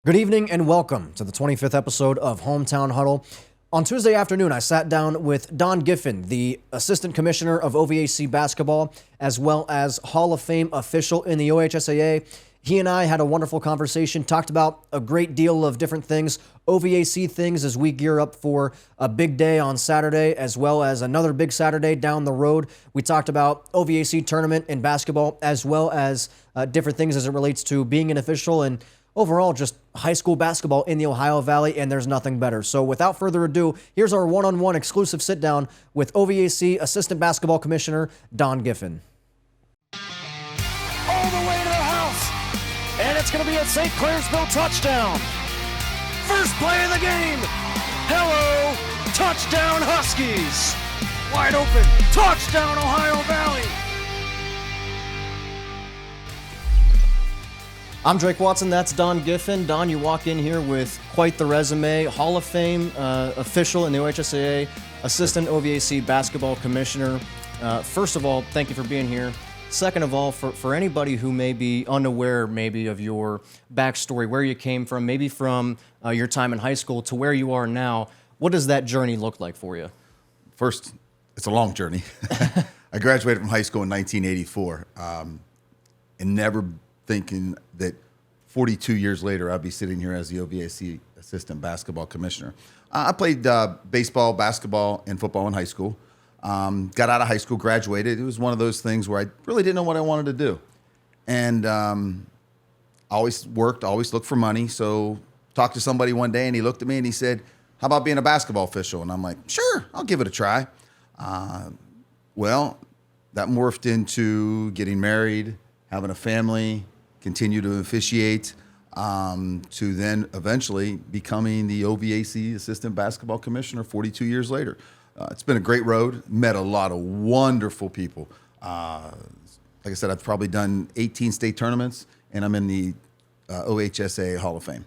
Good evening and welcome to the 25th episode of Hometown Huddle. On Tuesday afternoon, I sat down with Don Giffin, the Assistant Commissioner of OVAC Basketball, as well as Hall of Fame official in the OHSAA. He and I had a wonderful conversation, talked about a great deal of different things, OVAC things as we gear up for a big day on Saturday, as well as another big Saturday down the road. We talked about OVAC tournament in basketball, as well as different things as it relates to being an official and overall just high school basketball in the Ohio Valley, and there's nothing better. So without further ado, here's our one-on-one exclusive sit-down with OVAC Assistant Basketball Commissioner Don Giffin. All the way to the house, and it's going to be a St. Clairsville touchdown. First play of the game. Hello, touchdown Huskies. Wide open, touchdown Ohio Valley. I'm Drake Watson, that's Don Giffin. Don, you walk in here with quite the resume. Hall of Fame official in the OHSAA, Assistant OVAC Basketball Commissioner. First of all, thank you for being here. Second of all, for anybody who may be unaware maybe of your backstory, where you came from, maybe from your time in high school to where you are now, what does that journey look like for you? First, it's a long journey. I graduated from high school in 1984 and never thinking that 42 years later I'd be sitting here as the OVAC Assistant Basketball Commissioner. I played baseball, basketball, and football in high school. Got out of high school, graduated. It was one of those things where I really didn't know what I wanted to do. And always worked, always looked for money. So talked to somebody one day, and he looked at me and he said, "How about being a basketball official?" And I'm like, "Sure, I'll give it a try." Well, that morphed into getting married, having a family, continue to officiate, to then eventually becoming the OVAC Assistant Basketball Commissioner 42 years later. It's been a great road, met a lot of wonderful people. Like I said, I've probably done 18 state tournaments, and I'm in the OHSAA Hall of Fame.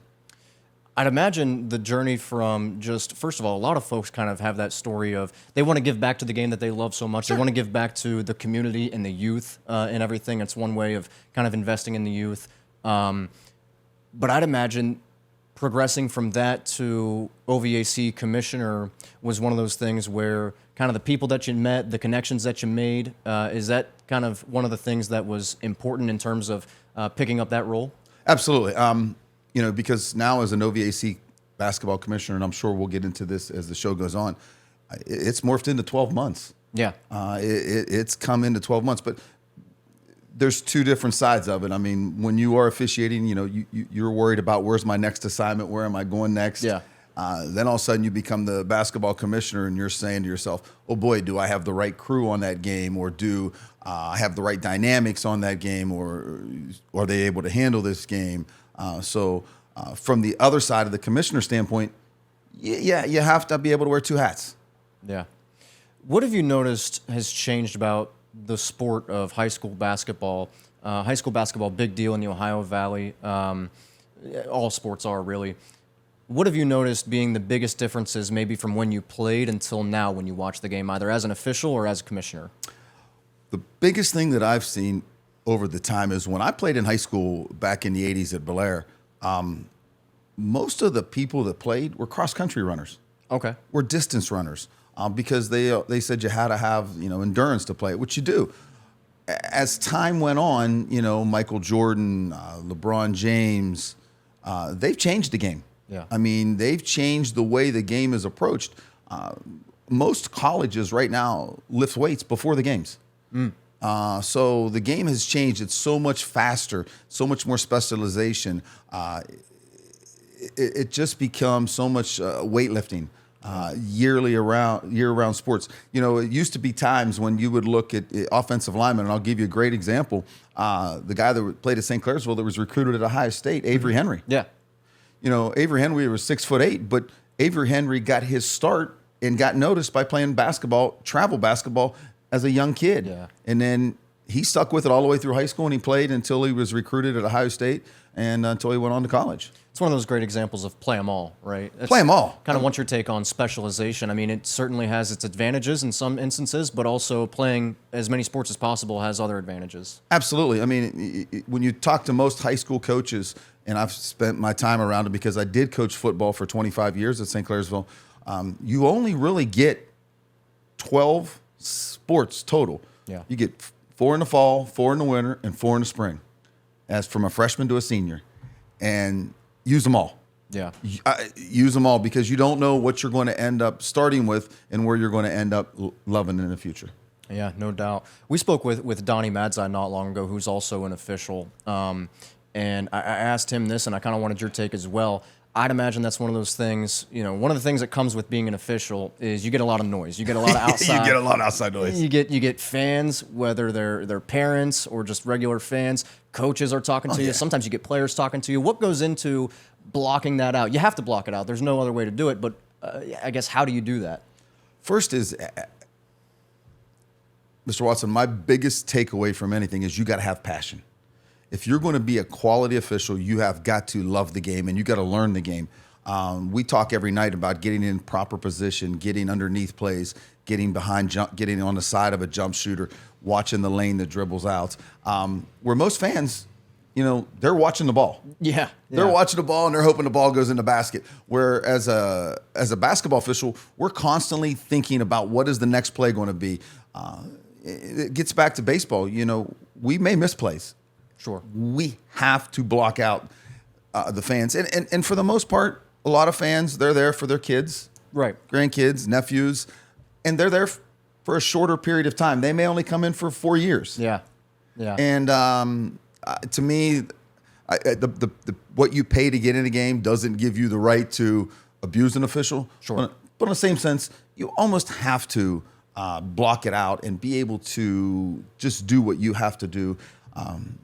I'd imagine the journey from just, first of all, a lot of folks kind of have that story of they want to give back to the game that they love so much. Sure. They want to give back to the community and the youth and everything. It's one way of kind of investing in the youth. But I'd imagine progressing from that to OVAC commissioner was one of those things where kind of the people that you met, the connections that you made, is that kind of one of the things that was important in terms of picking up that role? Absolutely. Because now as an OVAC basketball commissioner, and I'm sure we'll get into this as the show goes on, it's morphed into 12 months. Yeah. It's come into 12 months, but there's two different sides of it. I mean, when you are officiating, you're worried about where's my next assignment, where am I going next? Yeah. Then all of a sudden you become the basketball commissioner and you're saying to yourself, oh boy, do I have the right crew on that game, or do I have the right dynamics on that game, or are they able to handle this game? So from the other side of the commissioner standpoint, you have to be able to wear two hats. Yeah. What have you noticed has changed about the sport of high school basketball? High school basketball, big deal in the Ohio Valley. All sports are really. What have you noticed being the biggest differences maybe from when you played until now when you watch the game, either as an official or as a commissioner? The biggest thing that I've seen over the time is when I played in high school back in the 80s at Bel-Air, most of the people that played were cross-country runners. Okay. Were distance runners because they said you had to have endurance to play it, which you do. As time went on, Michael Jordan, LeBron James, they've changed the game. Yeah. I mean, they've changed the way the game is approached. Most colleges right now lift weights before the games. Mm. So the game has changed. It's so much faster, so much more specialization. It just becomes so much weightlifting, year-round sports. It used to be times when you would look at offensive linemen, and I'll give you a great example. The guy that played at St. Clairsville that was recruited at Ohio State, Avery Henry. Yeah. Avery Henry was 6'8", but Avery Henry got his start and got noticed by playing basketball, travel basketball, as a young kid. Yeah. And then he stuck with it all the way through high school, and he played until he was recruited at Ohio State and until he went on to college. It's one of those great examples of play them all, right? Play them all. Kind of what's your take on specialization? I mean, it certainly has its advantages in some instances, but also playing as many sports as possible has other advantages. Absolutely. I mean, when you talk to most high school coaches, and I've spent my time around it because I did coach football for 25 years at St. Clairsville, you only really get 12 sports total. Yeah. You get 4 in the fall, 4 in the winter, and 4 in the spring, as from a freshman to a senior. And use them all. Yeah. Use them all, because you don't know what you're going to end up starting with and where you're going to end up loving in the future. Yeah, no doubt. We spoke with Donnie Madzai not long ago, who's also an official. And I asked him this, and I kind of wanted your take as well. I'd imagine that's one of those things, one of the things that comes with being an official is you get a lot of noise. You get a lot of outside. You get a lot of outside noise. You get fans, whether they're parents or just regular fans. Coaches are talking to you. Sometimes you get players talking to you. What goes into blocking that out? You have to block it out. There's no other way to do it. But I guess, how do you do that? First is, Mr. Watson, my biggest takeaway from anything is you got to have passion. If you're going to be a quality official, you have got to love the game, and you got to learn the game. We talk every night about getting in proper position, getting underneath plays, getting behind getting on the side of a jump shooter, watching the lane that dribbles out. Where most fans, they're watching the ball. Yeah. They're watching the ball, and they're hoping the ball goes in the basket. Where as a basketball official, we're constantly thinking about what is the next play going to be. It gets back to baseball. We may miss plays. Sure. We have to block out the fans. And for the most part, a lot of fans, they're there for their kids, right, grandkids, nephews, and they're there for a shorter period of time. They may only come in for 4 years. Yeah. Yeah. And to me, what you pay to get in a game doesn't give you the right to abuse an official. Sure. But in the same sense, you almost have to block it out and be able to just do what you have to do.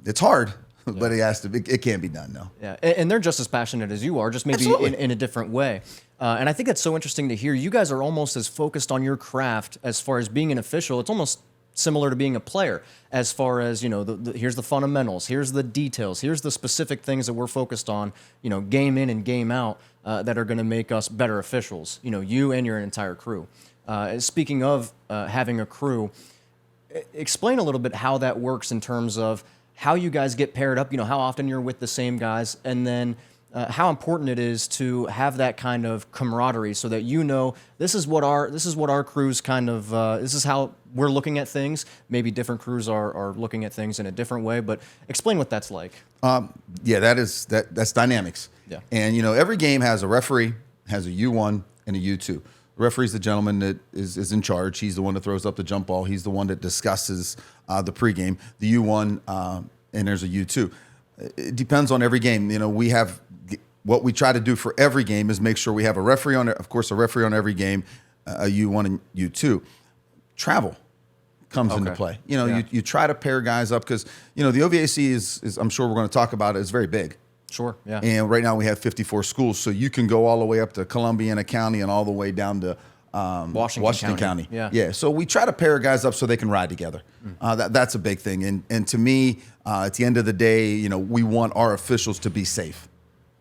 It's hard, but it can be done, though. Yeah, and they're just as passionate as you are, just maybe in a different way. And I think that's so interesting to hear. You guys are almost as focused on your craft as far as being an official. It's almost similar to being a player, as far as, here's the fundamentals, here's the details, here's the specific things that we're focused on, game in and game out, that are going to make us better officials, you and your entire crew. Speaking of having a crew, explain a little bit how that works in terms of how you guys get paired up, how often you're with the same guys, and then how important it is to have that kind of camaraderie so that this is what our crews kind of, this is how we're looking at things. Maybe different crews are looking at things in a different way, but explain what that's like. That's dynamics. Yeah. And, every game has a referee, has a U1 and a U2. The referee's the gentleman that is in charge. He's the one that throws up the jump ball. He's the one that discusses the pregame. The U1 and there's a U2. It depends on every game. We have what we try to do for every game is make sure we have a referee on it. Of course, a referee on every game, a U1 and U2. Travel comes into play. You try to pair guys up because the OVAC is I'm sure we're going to talk about it, is very big. Sure, yeah. And right now we have 54 schools, so you can go all the way up to Columbiana County and all the way down to Washington County. Yeah. So we try to pair guys up so they can ride together. That's a big thing. And to me, at the end of the day, we want our officials to be safe.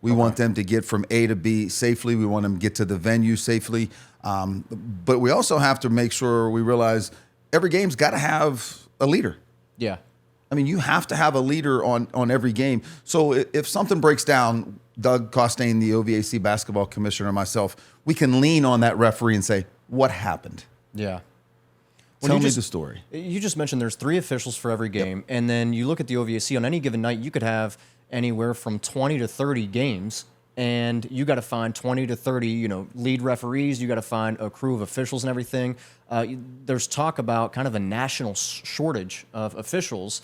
We want them to get from A to B safely. We want them to get to the venue safely. But we also have to make sure we realize every game's got to have a leader. Yeah. I mean, you have to have a leader on every game. So if something breaks down, Doug Costain, the OVAC basketball commissioner, and myself, we can lean on that referee and say, what happened? Yeah. Tell me the story. You just mentioned there's 3 officials for every game, and then you look at the OVAC, on any given night, you could have anywhere from 20 to 30 games, and you got to find 20 to 30, lead referees. You got to find a crew of officials and everything. There's talk about kind of a national shortage of officials.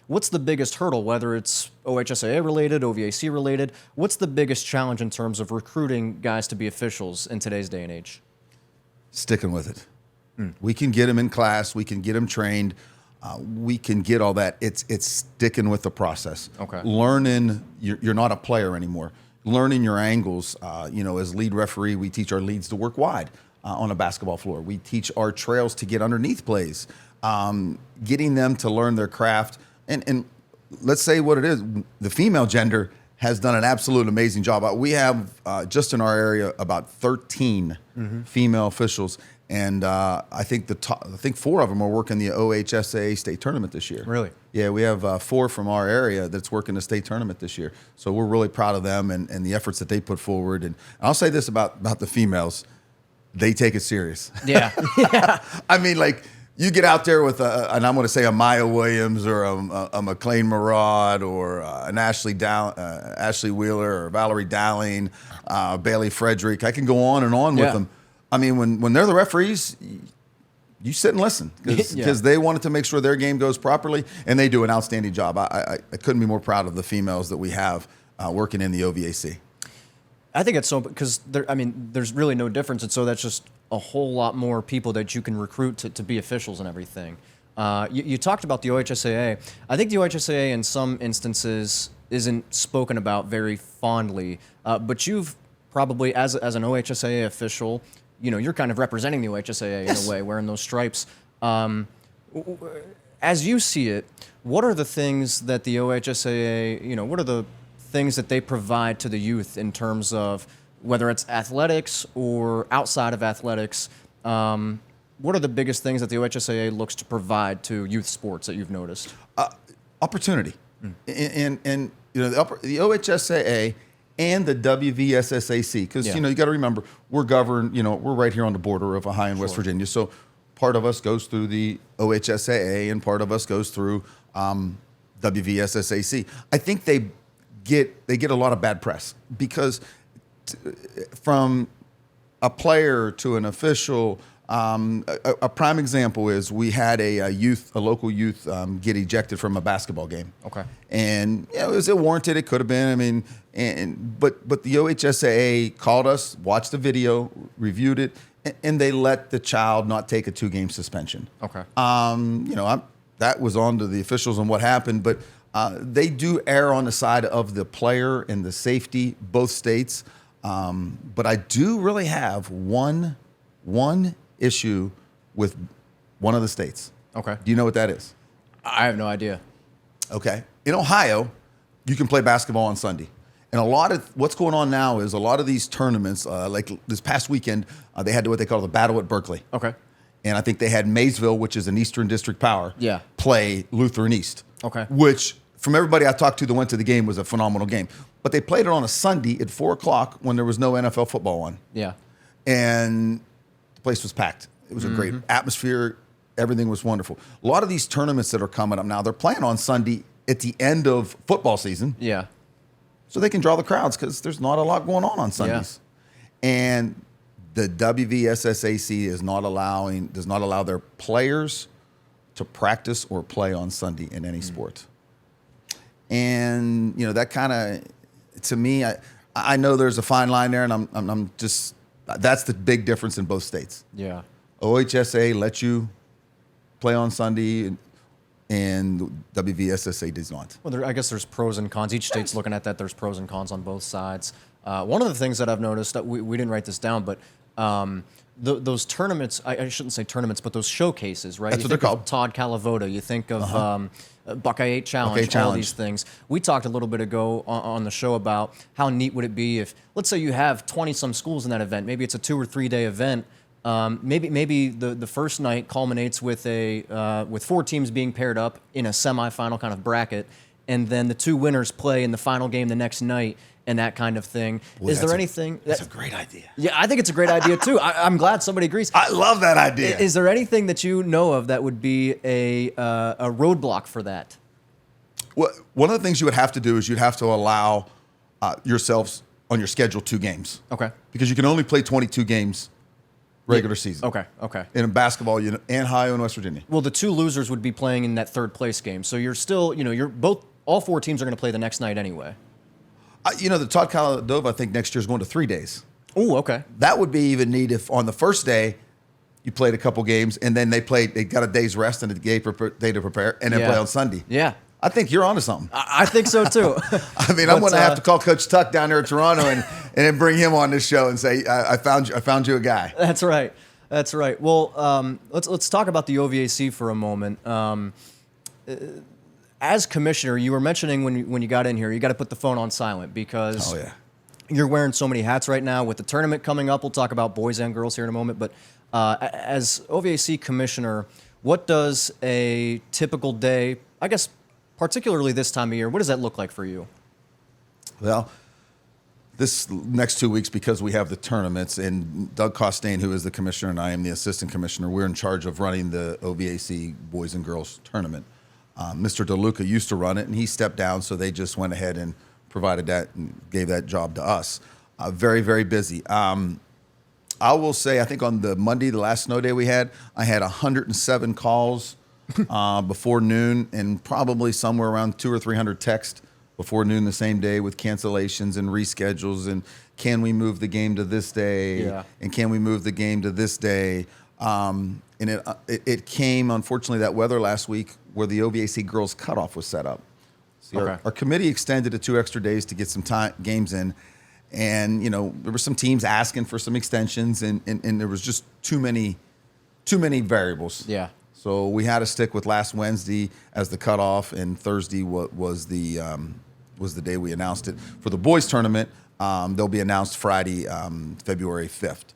What's the biggest hurdle, whether it's OHSAA related, OVAC related? What's the biggest challenge in terms of recruiting guys to be officials in today's day and age? Sticking with it. We can get them in class. We can get them trained. We can get all that. It's sticking with the process. Okay. Learning, you're not a player anymore. Learning your angles. As lead referee, we teach our leads to work wide on a basketball floor. We teach our trails to get underneath plays. getting them to learn their craft. And let's say what it is, the female gender has done an absolute amazing job. We have just in our area about 13 female officials, and I think 4 of them are working the OHSAA state tournament this year. Really? Yeah, we have 4 from our area that's working the state tournament this year. So we're really proud of them and the efforts that they put forward. And I'll say this about the females. They take it serious. Yeah. Yeah. I mean, like, you get out there with and I'm going to say a Maya Williams or a McLean Murad or an Ashley Wheeler or Valerie Dowling, Bailey Frederick. I can go on and on with them. I mean, when they're the referees, you sit and listen because they wanted to make sure their game goes properly, and they do an outstanding job. I couldn't be more proud of the females that we have working in the OVAC. I think it's so because there's really no difference, and so that's just a whole lot more people that you can recruit to be officials and everything. You talked about the OHSAA. I think the OHSAA in some instances isn't spoken about very fondly, but you've probably, as an OHSAA official, you're kind of representing the OHSAA in a way, wearing those stripes. As you see it, what are the things that the OHSAA, what are the things that they provide to the youth in terms of whether it's athletics or outside of athletics? What are the biggest things that the OHSAA looks to provide to youth sports that you've noticed? Opportunity. And the OHSAA and the WVSSAC, because you got to remember we're governed. We're right here on the border of Ohio and West Virginia, so part of us goes through the OHSAA and part of us goes through WVSSAC. I think they get a lot of bad press because from a player to an official. A prime example is we had a local youth get ejected from a basketball game. Okay. And was it warranted? It could have been. I mean, but the OHSAA called us, watched the video, reviewed it, and they let the child not take a 2-game suspension. Okay. That was on to the officials and what happened, but they do err on the side of the player and the safety, both states. But I do really have one issue with one of the states. Okay. Do you know what that is? I have no idea. Okay. In Ohio, you can play basketball on Sunday. And a lot of what's going on now is a lot of these tournaments, like this past weekend, they had what they call the Battle at Berkeley. Okay. And I think they had Maysville, which is an Eastern District power, play Lutheran East. Okay. Which, from everybody I talked to that went to the game, was a phenomenal game. But they played it on a Sunday at 4 o'clock when there was no NFL football on. Yeah. And the place was packed. It was a great atmosphere. Everything was wonderful. A lot of these tournaments that are coming up now, they're playing on Sunday at the end of football season. Yeah. So they can draw the crowds because there's not a lot going on Sundays. Yeah. And the WVSSAC does not allow their players to practice or play on Sunday in any sport. And that kind of, to me, I know there's a fine line there, and I'm just, that's the big difference in both states. Yeah. OHSA lets you play on Sunday, and WVSSA does not. Well, I guess there's pros and cons. Each state's looking at that. There's pros and cons on both sides. One of the things that I've noticed, that we didn't write this down, but those tournaments, I shouldn't say tournaments, but those showcases, right? That's what they're called. Todd Calavoda. You think of Buckeye 8 Challenge, all these things. We talked a little bit ago on the show about how neat would it be if, let's say you have 20-some schools in that event. Maybe it's a 2 or 3 day event. Maybe the first night culminates with with 4 teams being paired up in a semifinal kind of bracket, and then the 2 winners play in the final game the next night, and that kind of thing. Boy, is there anything? That's a great idea. Yeah, I think it's a great idea too. I'm glad somebody agrees. I love that idea. Is there anything that you know of that would be a roadblock for that? Well, one of the things you would have to do is you'd have to allow yourselves on your schedule 2 games. Okay. Because you can only play 22 games regular season. Okay. In basketball, and Ohio and West Virginia. Well, the 2 losers would be playing in that 3rd place game. So you're still, all 4 teams are going to play the next night anyway. The Todd Calavoda, I think next year is going to 3 days. Oh, okay. That would be even neat if on the first day you played a couple games and then they got a day's rest and a day to prepare and then play on Sunday. Yeah. I think you're onto something. I think so too. I mean, I'm going to have to call Coach Tuck down there in Toronto and then bring him on this show and say, I found you a guy. That's right. That's right. Well, let's talk about the OVAC for a moment. As commissioner, you were mentioning when you got in here, you got to put the phone on silent because you're wearing so many hats right now. With the tournament coming up, we'll talk about boys and girls here in a moment. But as OVAC commissioner, what does a typical day, I guess, particularly this time of year, what does that look like for you? Well, this next 2 weeks, because we have the tournaments, and Doug Costain, who is the commissioner, and I am the assistant commissioner, we're in charge of running the OVAC boys and girls tournament. Mr. DeLuca used to run it, and he stepped down, so they just went ahead and provided that and gave that job to us. Very, very busy. I will say, I think on the Monday, the last snow day we had, I had 107 calls before noon, and probably somewhere around 200 or 300 texts before noon the same day with cancellations and reschedules, and can we move the game to this day, and can we move the game to this day. And it came, unfortunately, that weather last week where the OVAC girls cutoff was set up. See, our committee extended it 2 extra days to get some games in. And, you know, there were some teams asking for some extensions, and there was just too many variables. Yeah. So we had to stick with last Wednesday as the cutoff, and Thursday was the day we announced it. For the boys tournament, they'll be announced Friday, February 5th.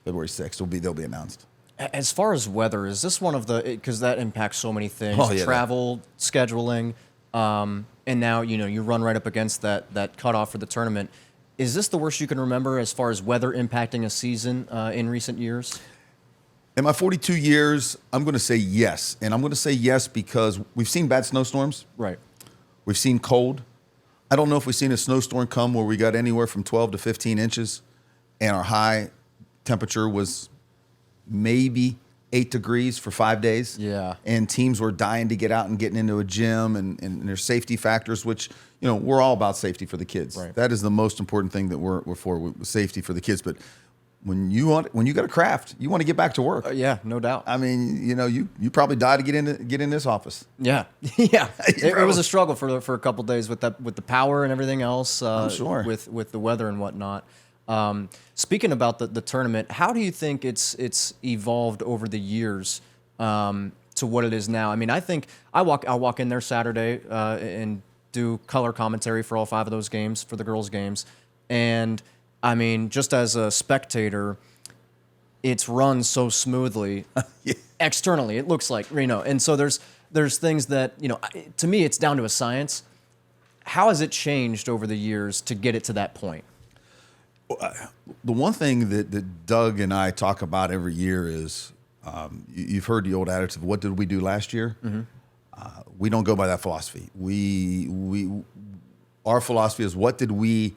February 6th, they'll be announced. As far as weather, is this one of the, because that impacts so many things, travel, scheduling, and now, you know, you run right up against that cutoff for the tournament. Is this the worst you can remember as far as weather impacting a season in recent years? In my 42 years, I'm going to say yes. And I'm going to say yes because we've seen bad snowstorms. Right. We've seen cold. I don't know if we've seen a snowstorm come where we got anywhere from 12 to 15 inches and our high temperature was maybe 8 degrees for 5 days. Yeah. And teams were dying to get out and getting into a gym, and there's safety factors, which, you know, we're all about safety for the kids. Right. That is the most important thing that we're for, with safety for the kids. But when you got a craft, you want to get back to work. Yeah, no doubt. I mean, you know, you probably died to get in this office. Yeah, yeah. It was a struggle for a couple of days with the power and everything else. I'm sure. With the weather and whatnot. Speaking about the tournament, how do you think it's evolved over the years to what it is now? I mean, I think I'll walk in there Saturday and do color commentary for all 5 of those games, for the girls' games, and I mean, just as a spectator, it's run so smoothly. Externally, it looks like, you know, and so there's things that, you know, to me, it's down to a science. How has it changed over the years to get it to that point? The one thing that Doug and I talk about every year is, you've heard the old adage of what did we do last year? Mm-hmm. We don't go by that philosophy. Our philosophy is what did we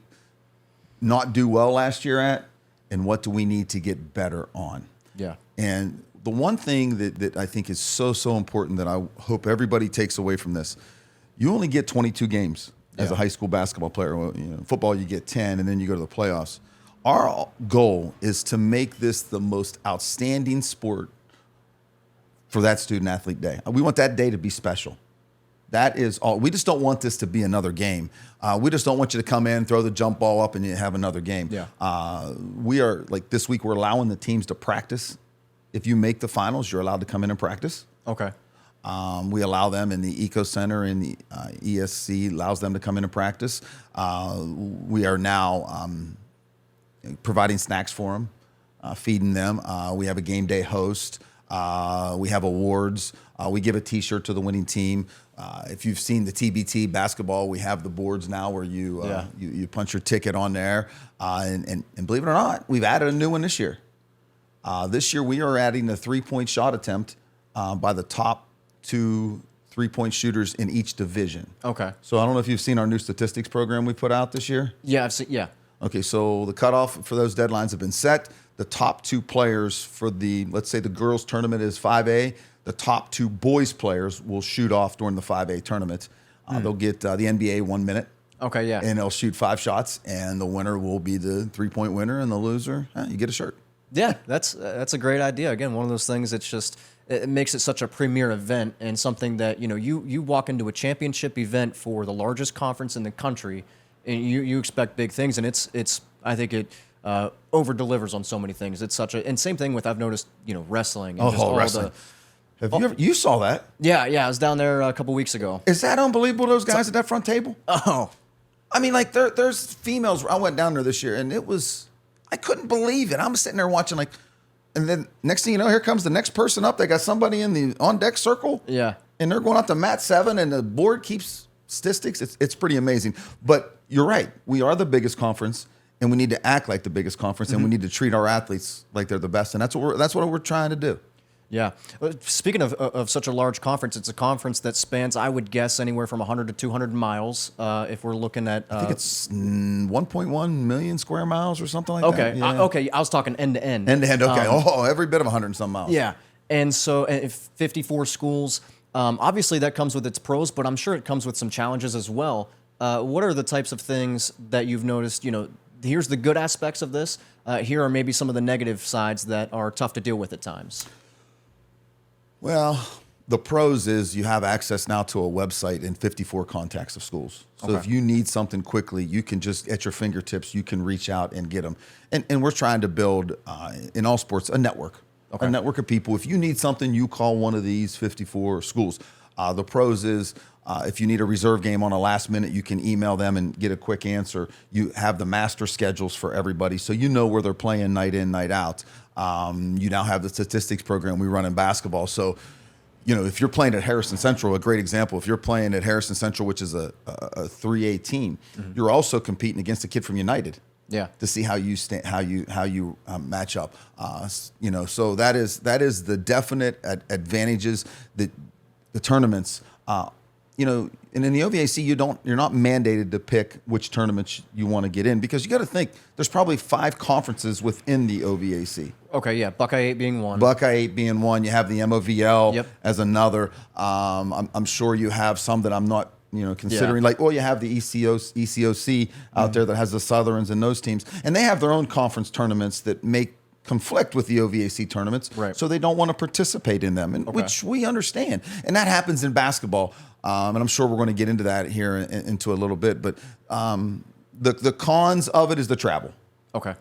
not do well last year at, and what do we need to get better on? Yeah. And the one thing that I think is so important that I hope everybody takes away from this, you only get 22 games as a high school basketball player. You know, football, you get 10, and then you go to the playoffs. Our goal is to make this the most outstanding sport for that student athlete day. We want that day to be special. That is all. We just don't want this to be another game. We just don't want you to come in, throw the jump ball up, and you have another game. Yeah. We are, like this week, we're allowing the teams to practice. If you make the finals, you're allowed to come in and practice. Okay. We allow them in the Eco Center, and the ESC allows them to come in and practice. We are now providing snacks for them, feeding them. We have a game day host. We have awards. We give a T-shirt to the winning team. If you've seen the TBT basketball, we have the boards now where you punch your ticket on there. And believe it or not, we've added a new one this year. This year we are adding a 3-point shot attempt by the top 2 3-point shooters in each division. Okay. So I don't know if you've seen our new statistics program we put out this year. Yeah, I've seen. Yeah. Okay, so the cutoff for those deadlines have been set. The top 2 players for let's say the girls tournament is 5A. The top 2 boys players will shoot off during the 5A tournament. They'll get the NBA 1 minute. Okay, yeah. And they'll shoot 5 shots, and the winner will be the 3-point winner, and the loser, you get a shirt. Yeah, that's a great idea. Again, one of those things that's just, it makes it such a premier event, and something that, you know, you walk into a championship event for the largest conference in the country, and you expect big things, and it's I think it over delivers on so many things. It's such a, and same thing with, I've noticed, wrestling. And Wrestling. You saw that? Yeah. I was down there a couple weeks ago. Is that unbelievable? Those guys at that front table. Oh, I mean, like there's females. I went down there this year, and I couldn't believe it. I'm sitting there watching, like, and then next thing you know, here comes the next person up. They got somebody in the on deck circle. Yeah. And they're going up to mat 7, and the board keeps statistics. It's pretty amazing. But you're right. We are the biggest conference, and we need to act like the biggest conference, and we need to treat our athletes like they're the best. And that's what we're trying to do. Yeah. Speaking of such a large conference, it's a conference that spans, I would guess, anywhere from 100 to 200 miles. If we're looking at, I think it's 1.1 million square miles or something like okay. that. Yeah. Okay. I was talking end to end. End to end. Okay. Every bit of 100 and some miles. Yeah. And so, 54 schools. Obviously, that comes with its pros, but I'm sure it comes with some challenges as well. What are the types of things that you've noticed? Here's the good aspects of this. Here are maybe some of the negative sides that are tough to deal with at times. Well, the pros is you have access now to a website and 54 contacts of schools. So if you need something quickly, you can just, at your fingertips, you can reach out and get them. And we're trying to build, in all sports, a network. A network of people. If you need something, you call one of these 54 schools. The pros is if you need a reserve game on a last minute, you can email them and get a quick answer. You have the master schedules for everybody, so you know where they're playing night in, night out. You now have the statistics program we run in basketball. So, if you're playing at Harrison Central, a great example, if you're playing at Harrison Central, which is a 3A team, you're also competing against a kid from United. Yeah. To see how you match up, so that is the definite advantages that the tournaments, and in the OVAC you're not mandated to pick which tournaments you want to get in, because you got to think there's probably 5 conferences within the OVAC. Okay, yeah, Buckeye 8 being one. Buckeye 8 being one. You have the MOVL Yep. as another. I'm sure you have some that I'm not. Considering you have the ECOC out there that has the Southerns and those teams, and they have their own conference tournaments that may conflict with the OVAC tournaments, right. So they don't want to participate in them, which we understand, and that happens in basketball, and I'm sure we're going to get into that here into a little bit, but the cons of it is the travel. Okay.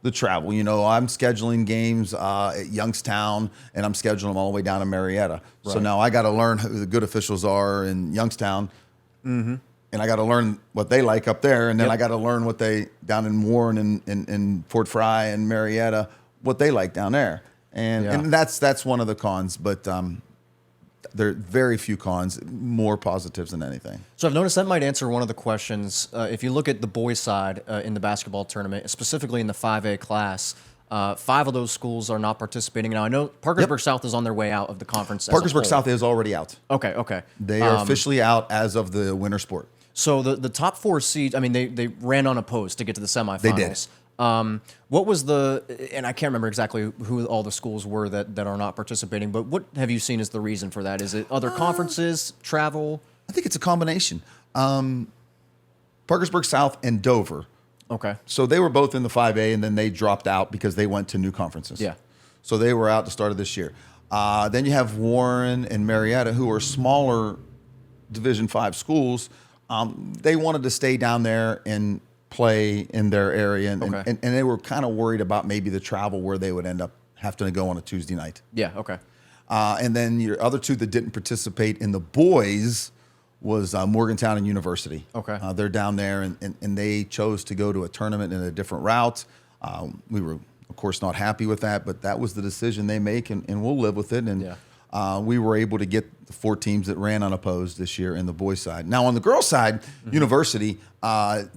The travel, I'm scheduling games at Youngstown, and I'm scheduling them all the way down to Marietta. Right. So now I got to learn who the good officials are in Youngstown. And I got to learn what they like up there, and then I got to learn what they down in Warren and Fort Fry and Marietta, what they like down there, and that's one of the cons. But there are very few cons, more positives than anything. So I've noticed that might answer one of the questions. If you look at the boys' side in the basketball tournament, specifically in the 5A class. 5 of those schools are not participating. Now, I know Parkersburg South is on their way out of the conference. Parkersburg South is already out. Okay. They are officially out as of the winter sport. So the top 4 seeds, I mean, they ran unopposed to get to the semifinals. They did. What was and I can't remember exactly who all the schools were that are not participating, but what have you seen as the reason for that? Is it other conferences, travel? I think it's a combination. Parkersburg South and Dover. Okay. So they were both in the 5A, and then they dropped out because they went to new conferences. Yeah. So they were out at the start of this year. Then you have Warren and Marietta, who are smaller Division 5 schools. They wanted to stay down there and play in their area, and they were kind of worried about maybe the travel where they would end up having to go on a Tuesday night. Yeah, okay. And then your other 2 that didn't participate in the boys was Morgantown and University. Okay. They're down there, and they chose to go to a tournament in a different route. We were, of course, not happy with that, but that was the decision they make, and we'll live with it. And we were able to get the 4 teams that ran unopposed this year in the boys' side. Now, on the girls' side, University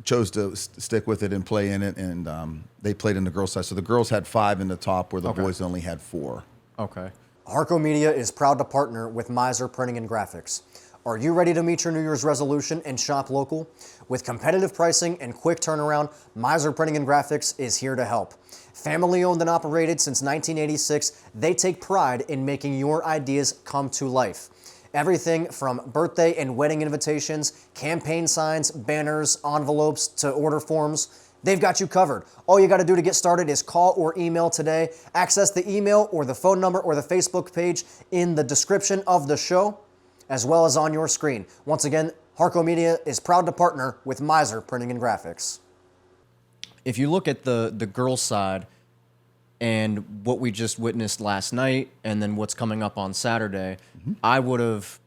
chose to stick with it and play in it, and they played in the girls' side. So the girls had 5 in the top, where the boys only had 4. Okay. Harco Media is proud to partner with Mizer Printing and Graphics. Are you ready to meet your New Year's resolution and shop local? With competitive pricing and quick turnaround, Mizer Printing and Graphics is here to help. Family owned and operated since 1986, they take pride in making your ideas come to life. Everything from birthday and wedding invitations, campaign signs, banners, envelopes, to order forms, they've got you covered. All you got to do to get started is call or email today. Access the email or the phone number or the Facebook page in the description of the show, as well as on your screen. Once again, Harco Media is proud to partner with Mizer Printing and Graphics. if you look at the girls' side and what we just witnessed last night, and then what's coming up on Saturday, I would have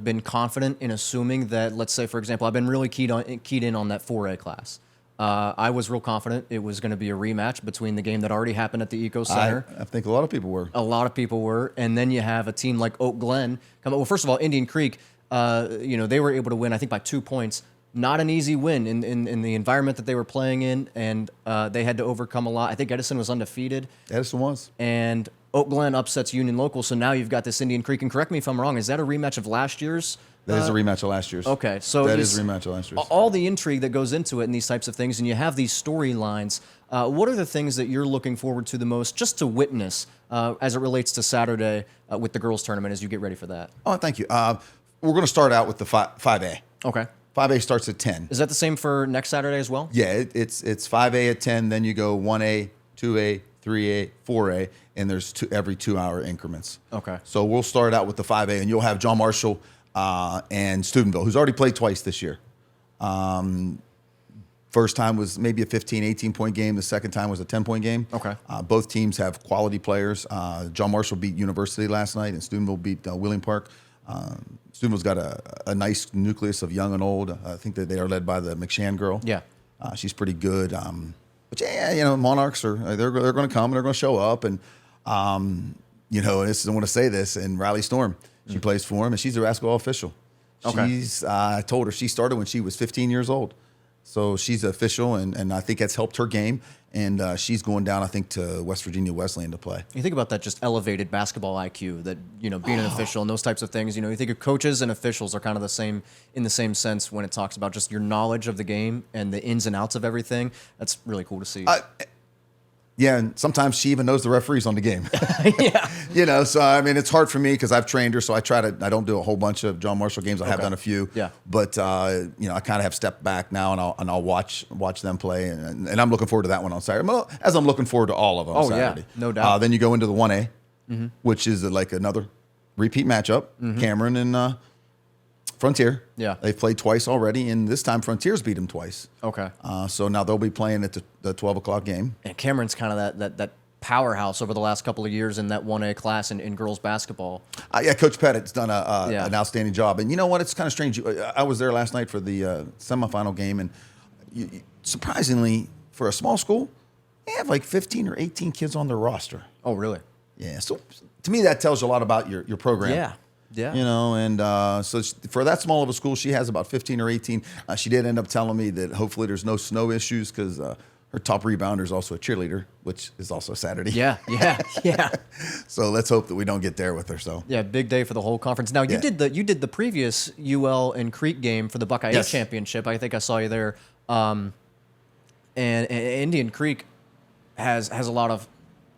been confident in assuming that, let's say, for example, I've been really keyed in on that 4A class. I was real confident it was going to be a rematch between the game that already happened at the Eco Center. I think a lot of people were. A lot of people were. And then you have a team like Oak Glen come up. Well, first of all, Indian Creek, they were able to win, I think, by 2 points. Not an easy win in the environment that they were playing in, and they had to overcome a lot. I think Edison was undefeated. Edison was. And Oak Glen upsets Union Local, so now you've got this Indian Creek. And correct me if I'm wrong, is that a rematch of last year's? That is a rematch of last year's. Okay, so that is a rematch of last year's. All the intrigue that goes into it and these types of things, and you have these storylines. What are the things that you're looking forward to the most, just to witness as it relates to Saturday with the girls' tournament as you get ready for that? Oh, thank you. We're going to start out with the 5A. Okay. 5A starts at 10. Is that the same for next Saturday as well? Yeah, it's 5A at 10. Then you go 1A, 2A, 3A, 4A, and there's every 2-hour increments. Okay. So we'll start out with the 5A, and you'll have John Marshall and Steubenville, who's already played twice this year. First time was maybe a 15, 18-point game. The second time was a 10-point game. Okay. Both teams have quality players. John Marshall beat University last night, and Steubenville beat Wheeling Park. Steubenville's got a nice nucleus of young and old. I think that they are led by the McShann girl. Yeah. She's pretty good. But yeah, Monarchs they're going to come and they're going to show up. And I want to say this. And Riley Storm, she plays for him, and she's a basketball official. Okay. I told her she started when she was 15 years old. So she's official, and I think that's helped her game. And she's going down, I think, to West Virginia Wesleyan to play. You think about that just elevated basketball IQ, that, being an official and those types of things. You think of coaches and officials are kind of the same in the same sense when it talks about just your knowledge of the game and the ins and outs of everything. That's really cool to see. Yeah, and sometimes she even knows the referees on the game. Yeah. So I mean, it's hard for me because I've trained her, so I don't do a whole bunch of John Marshall games. I have done a few. Yeah. But I kind of have stepped back now, and I'll watch them play, and I'm looking forward to that one on Saturday. Well, as I'm looking forward to all of them on Saturday. Yeah, no doubt. Then you go into the 1A, which is like another repeat matchup. Cameron and Frontier. Yeah. They've played twice already, and this time Frontier's beat them twice. Okay. So now they'll be playing at the 12 o'clock game. And Cameron's kind of that powerhouse over the last couple of years in that 1A class in girls basketball. Yeah, Coach Pettit's done an outstanding job. And you know what? It's kind of strange. I was there last night for the semifinal game, and surprisingly, for a small school, they have like 15 or 18 kids on their roster. Oh, really? Yeah. So to me, that tells you a lot about your program. Yeah. Yeah. And so for that small of a school, she has about 15 or 18. She did end up telling me that hopefully there's no snow issues because her top rebounder is also a cheerleader, which is also Saturday. Yeah. So let's hope that we don't get there with her. So yeah, big day for the whole conference. Now you did the previous UL and Creek game for the Buckeye championship. I think I saw you there. And Indian Creek has a lot of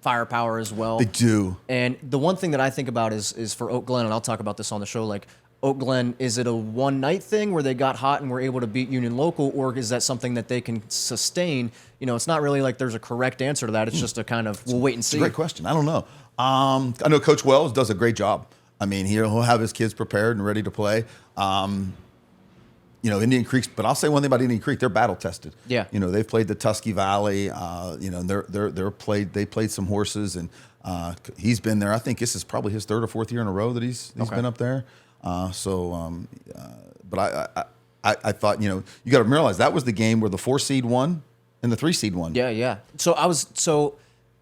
firepower as well. They do. And the one thing that I think about is for Oak Glen, and I'll talk about this on the show, like Oak Glen, is it a one-night thing where they got hot and were able to beat Union Local, or is that something that they can sustain? It's not really like there's a correct answer to that. It's just a kind of, we'll wait and see. It's a great question. I don't know. I know Coach Wells does a great job. I mean, he'll have his kids prepared and ready to play. Indian Creek, but I'll say one thing about Indian Creek: they're battle tested. Yeah. They've played the Tusky Valley. They played some horses, and he's been there. I think this is probably his third or fourth year in a row that he's been up there. But I thought you got to realize that was the game where the 4 seed won and the 3 seed won. Yeah. So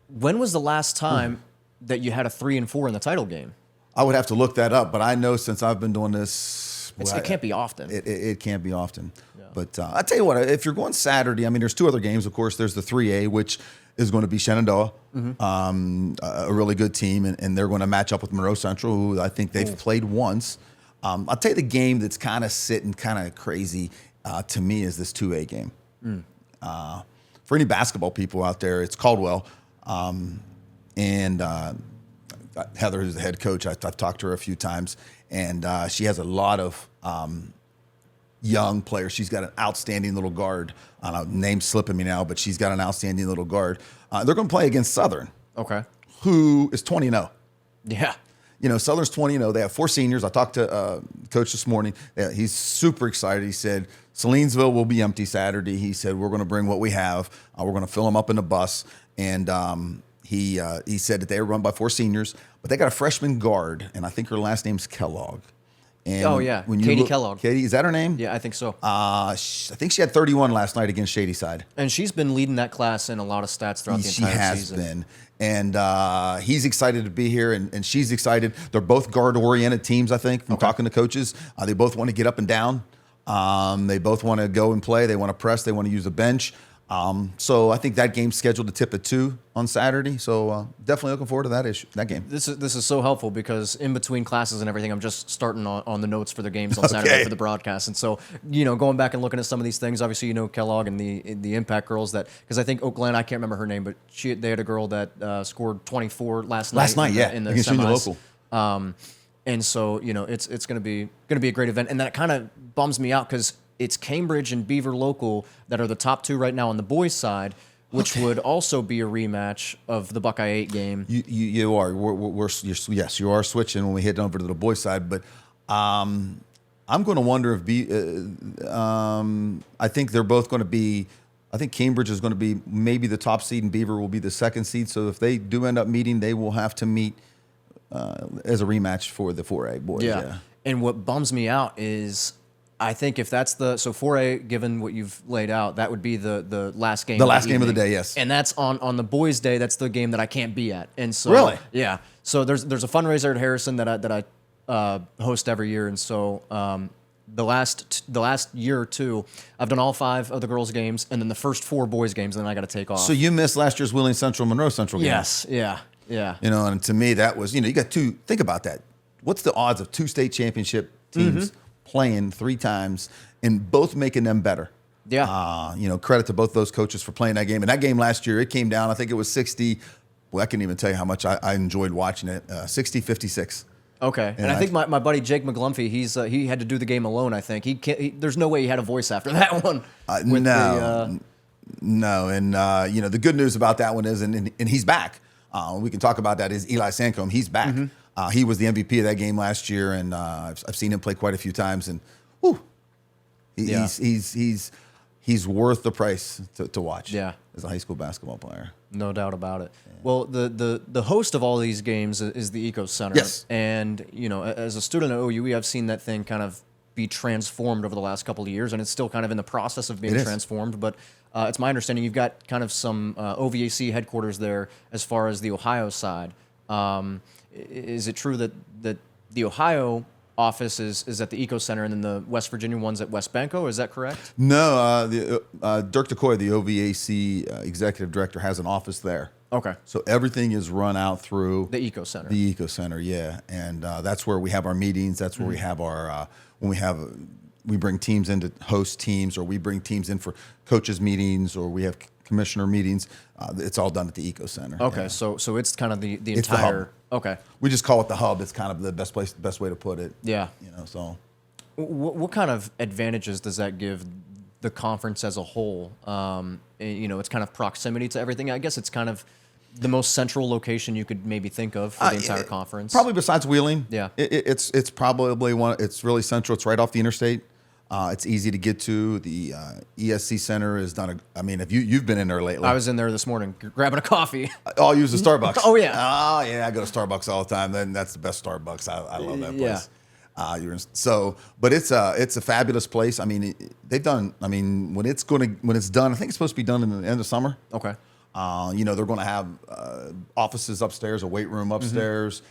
when was the last time that you had a 3 and 4 in the title game? I would have to look that up, but I know since I've been doing this. It can't be often. It can't be often. Yeah. But I tell you what, if you're going Saturday, I mean, there's 2 other games. Of course, there's the 3A, which is going to be Shenandoah, a really good team, and they're going to match up with Monroe Central, who I think they've played once. I'll tell you the game that's kind of sitting kind of crazy to me is this 2A game. For any basketball people out there, it's Caldwell. And Heather, who's the head coach, I've talked to her a few times, and she has a lot of young players. She's got an outstanding little guard. Name's slipping me now, but she's got an outstanding little guard. They're going to play against Southern, okay, who is 20-0. Yeah. Southern's 20-0. They have 4 seniors. I talked to coach this morning. He's super excited. He said Selenesville will be empty Saturday. He said we're going to bring what we have. We're going to fill them up in the bus. And he said that they were run by 4 seniors, but they got a freshman guard, and I think her last name's Kellogg. And Katie Kellogg. Katie, is that her name? Yeah, I think so. I think she had 31 last night against Shadyside. And she's been leading that class in a lot of stats throughout the entire season. She has been. And he's excited to be here, and she's excited. They're both guard-oriented teams, I think, from talking to coaches. They both want to get up and down. They both want to go and play. They want to press. They want to use a bench. So I think that game's scheduled to tip at 2 on Saturday. So definitely looking forward to that game. This is so helpful because in between classes and everything, I'm just starting on the notes for the games on Saturday for the broadcast. And so, going back and looking at some of these things, obviously, Kellogg and the Impact girls because I think Oak Glen, I can't remember her name, but they had a girl that scored 24 last night. In the against Junior semis. Local. And so, it's going to be a great event. And that kind of bums me out because it's Cambridge and Beaver Local that are the top 2 right now on the boys' side, which would also be a rematch of the Buckeye 8 game. You are. Yes, you are switching when we head over to the boys' side. But I'm going to wonder if I think they're both going to be. I think Cambridge is going to be maybe the top seed and Beaver will be the 2nd seed. So if they do end up meeting, they will have to meet as a rematch for the 4A boys. Yeah. And what bums me out is, I think if that's so 4A, given what you've laid out, that would be the last game. The last game of the day, yes. And that's on the boys' day. That's the game that I can't be at. And so really, yeah. So there's a fundraiser at Harrison that I host every year, and so the last year or 2, I've done all 5 of the girls' games, and then the first 4 boys' games, and then I got to take off. So you missed last year's Wheeling Central Monroe Central game. Yes. Yeah. And to me that was you got 2. Think about that. What's the odds of 2 state championship teams? Playing 3 times and both making them better. Yeah. Credit to both those coaches for playing that game. And that game last year, it came down, I think it was 60. Well, I can't even tell you how much I enjoyed watching it. 60-56. Okay. And I think my buddy Jake McGlumphy, he had to do the game alone, I think. There's no way he had a voice after that one. No. And, the good news about that one is, and he's back. We can talk about that, is Eli Sancombe. He's back. He was the MVP of that game last year, and I've seen him play quite a few times. And he's worth the price to watch. Yeah, as a high school basketball player, no doubt about it. Yeah. Well, the host of all these games is the Eco Center. Yes, and as a student at OUE, I've seen that thing kind of be transformed over the last couple of years, and it's still kind of in the process of being transformed. But it's my understanding you've got kind of some OVAC headquarters there as far as the Ohio side. Is it true that the Ohio office is at the Eco Center and then the West Virginia one's at West Banco? Is that correct? No, Dirk DeCoy, the OVAC executive director, has an office there. Okay. So everything is run out through the Eco Center. The Eco Center, yeah, and that's where we have our meetings. That's where we have our we bring teams in to host teams, or we bring teams in for coaches meetings, or we have commissioner meetings. It's all done at the Eco Center. Okay, yeah. So it's kind of the it's entire. The hub. Okay. We just call it the hub. It's kind of the best way to put it. Yeah. So. What kind of advantages does that give the conference as a whole? It's kind of proximity to everything. I guess it's kind of the most central location you could maybe think of for the entire conference. Probably besides Wheeling. Yeah. It's probably one. It's really central. It's right off the interstate. It's easy to get to. The ESC Center has done if you've been in there lately. I was in there this morning grabbing a coffee. I'll use the Starbucks. Oh, yeah. I go to Starbucks all the time. Then that's the best Starbucks. I love that place. Yeah. But it's a fabulous place. They've done. When it's done, I think it's supposed to be done in the end of summer. Okay. They're going to have offices upstairs, a weight room upstairs.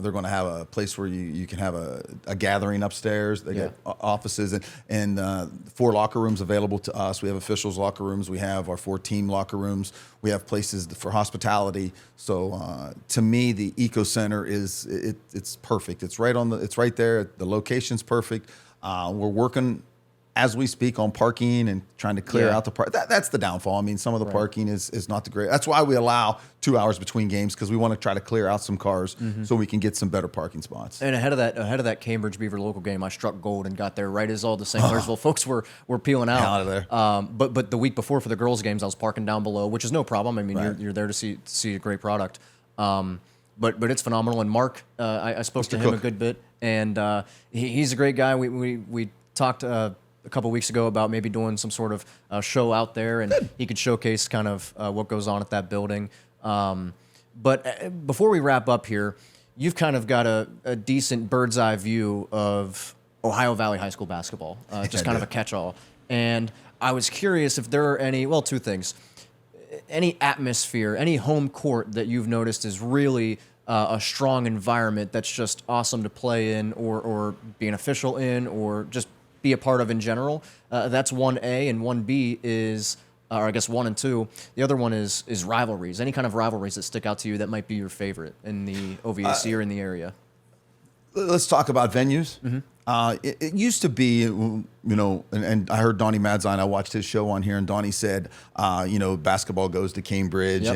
They're going to have a place where you can have a gathering upstairs. They got offices and 4 locker rooms available to us. We have officials' locker rooms. We have our 4 team locker rooms. We have places for hospitality. So to me, the Eco Center it's perfect. It's right there. The location's perfect. We're working as we speak on parking and trying to clear out the park. That's the downfall. Some of the parking is not the great. That's why we allow 2 hours between games, because we want to try to clear out some cars so we can get some better parking spots. And ahead of that Cambridge Beaver Local game, I struck gold and got there right as all the St. Clairsville folks were peeling out of there. But the week before for the girls games, I was parking down below, which is no problem. You're there to see a great product. but it's phenomenal. And Mark, I spoke to him a good bit, and he's a great guy. We talked a couple weeks ago about maybe doing some sort of show out there, and he could showcase kind of what goes on at that building. But before we wrap up here, you've kind of got a decent bird's eye view of Ohio Valley High School basketball, just kind of a catch-all. And I was curious if there are any, well, two things. Any atmosphere, any home court that you've noticed is really a strong environment that's just awesome to play in or be an official in or just be a part of in general. That's 1A, and 1B is, or I guess 1 and 2. The other one is rivalries. Any kind of rivalries that stick out to you that might be your favorite in the OVAC or in the area. Let's talk about venues. It used to be, and I heard Donnie Madzine, I watched his show on here, and Donnie said, basketball goes to Cambridge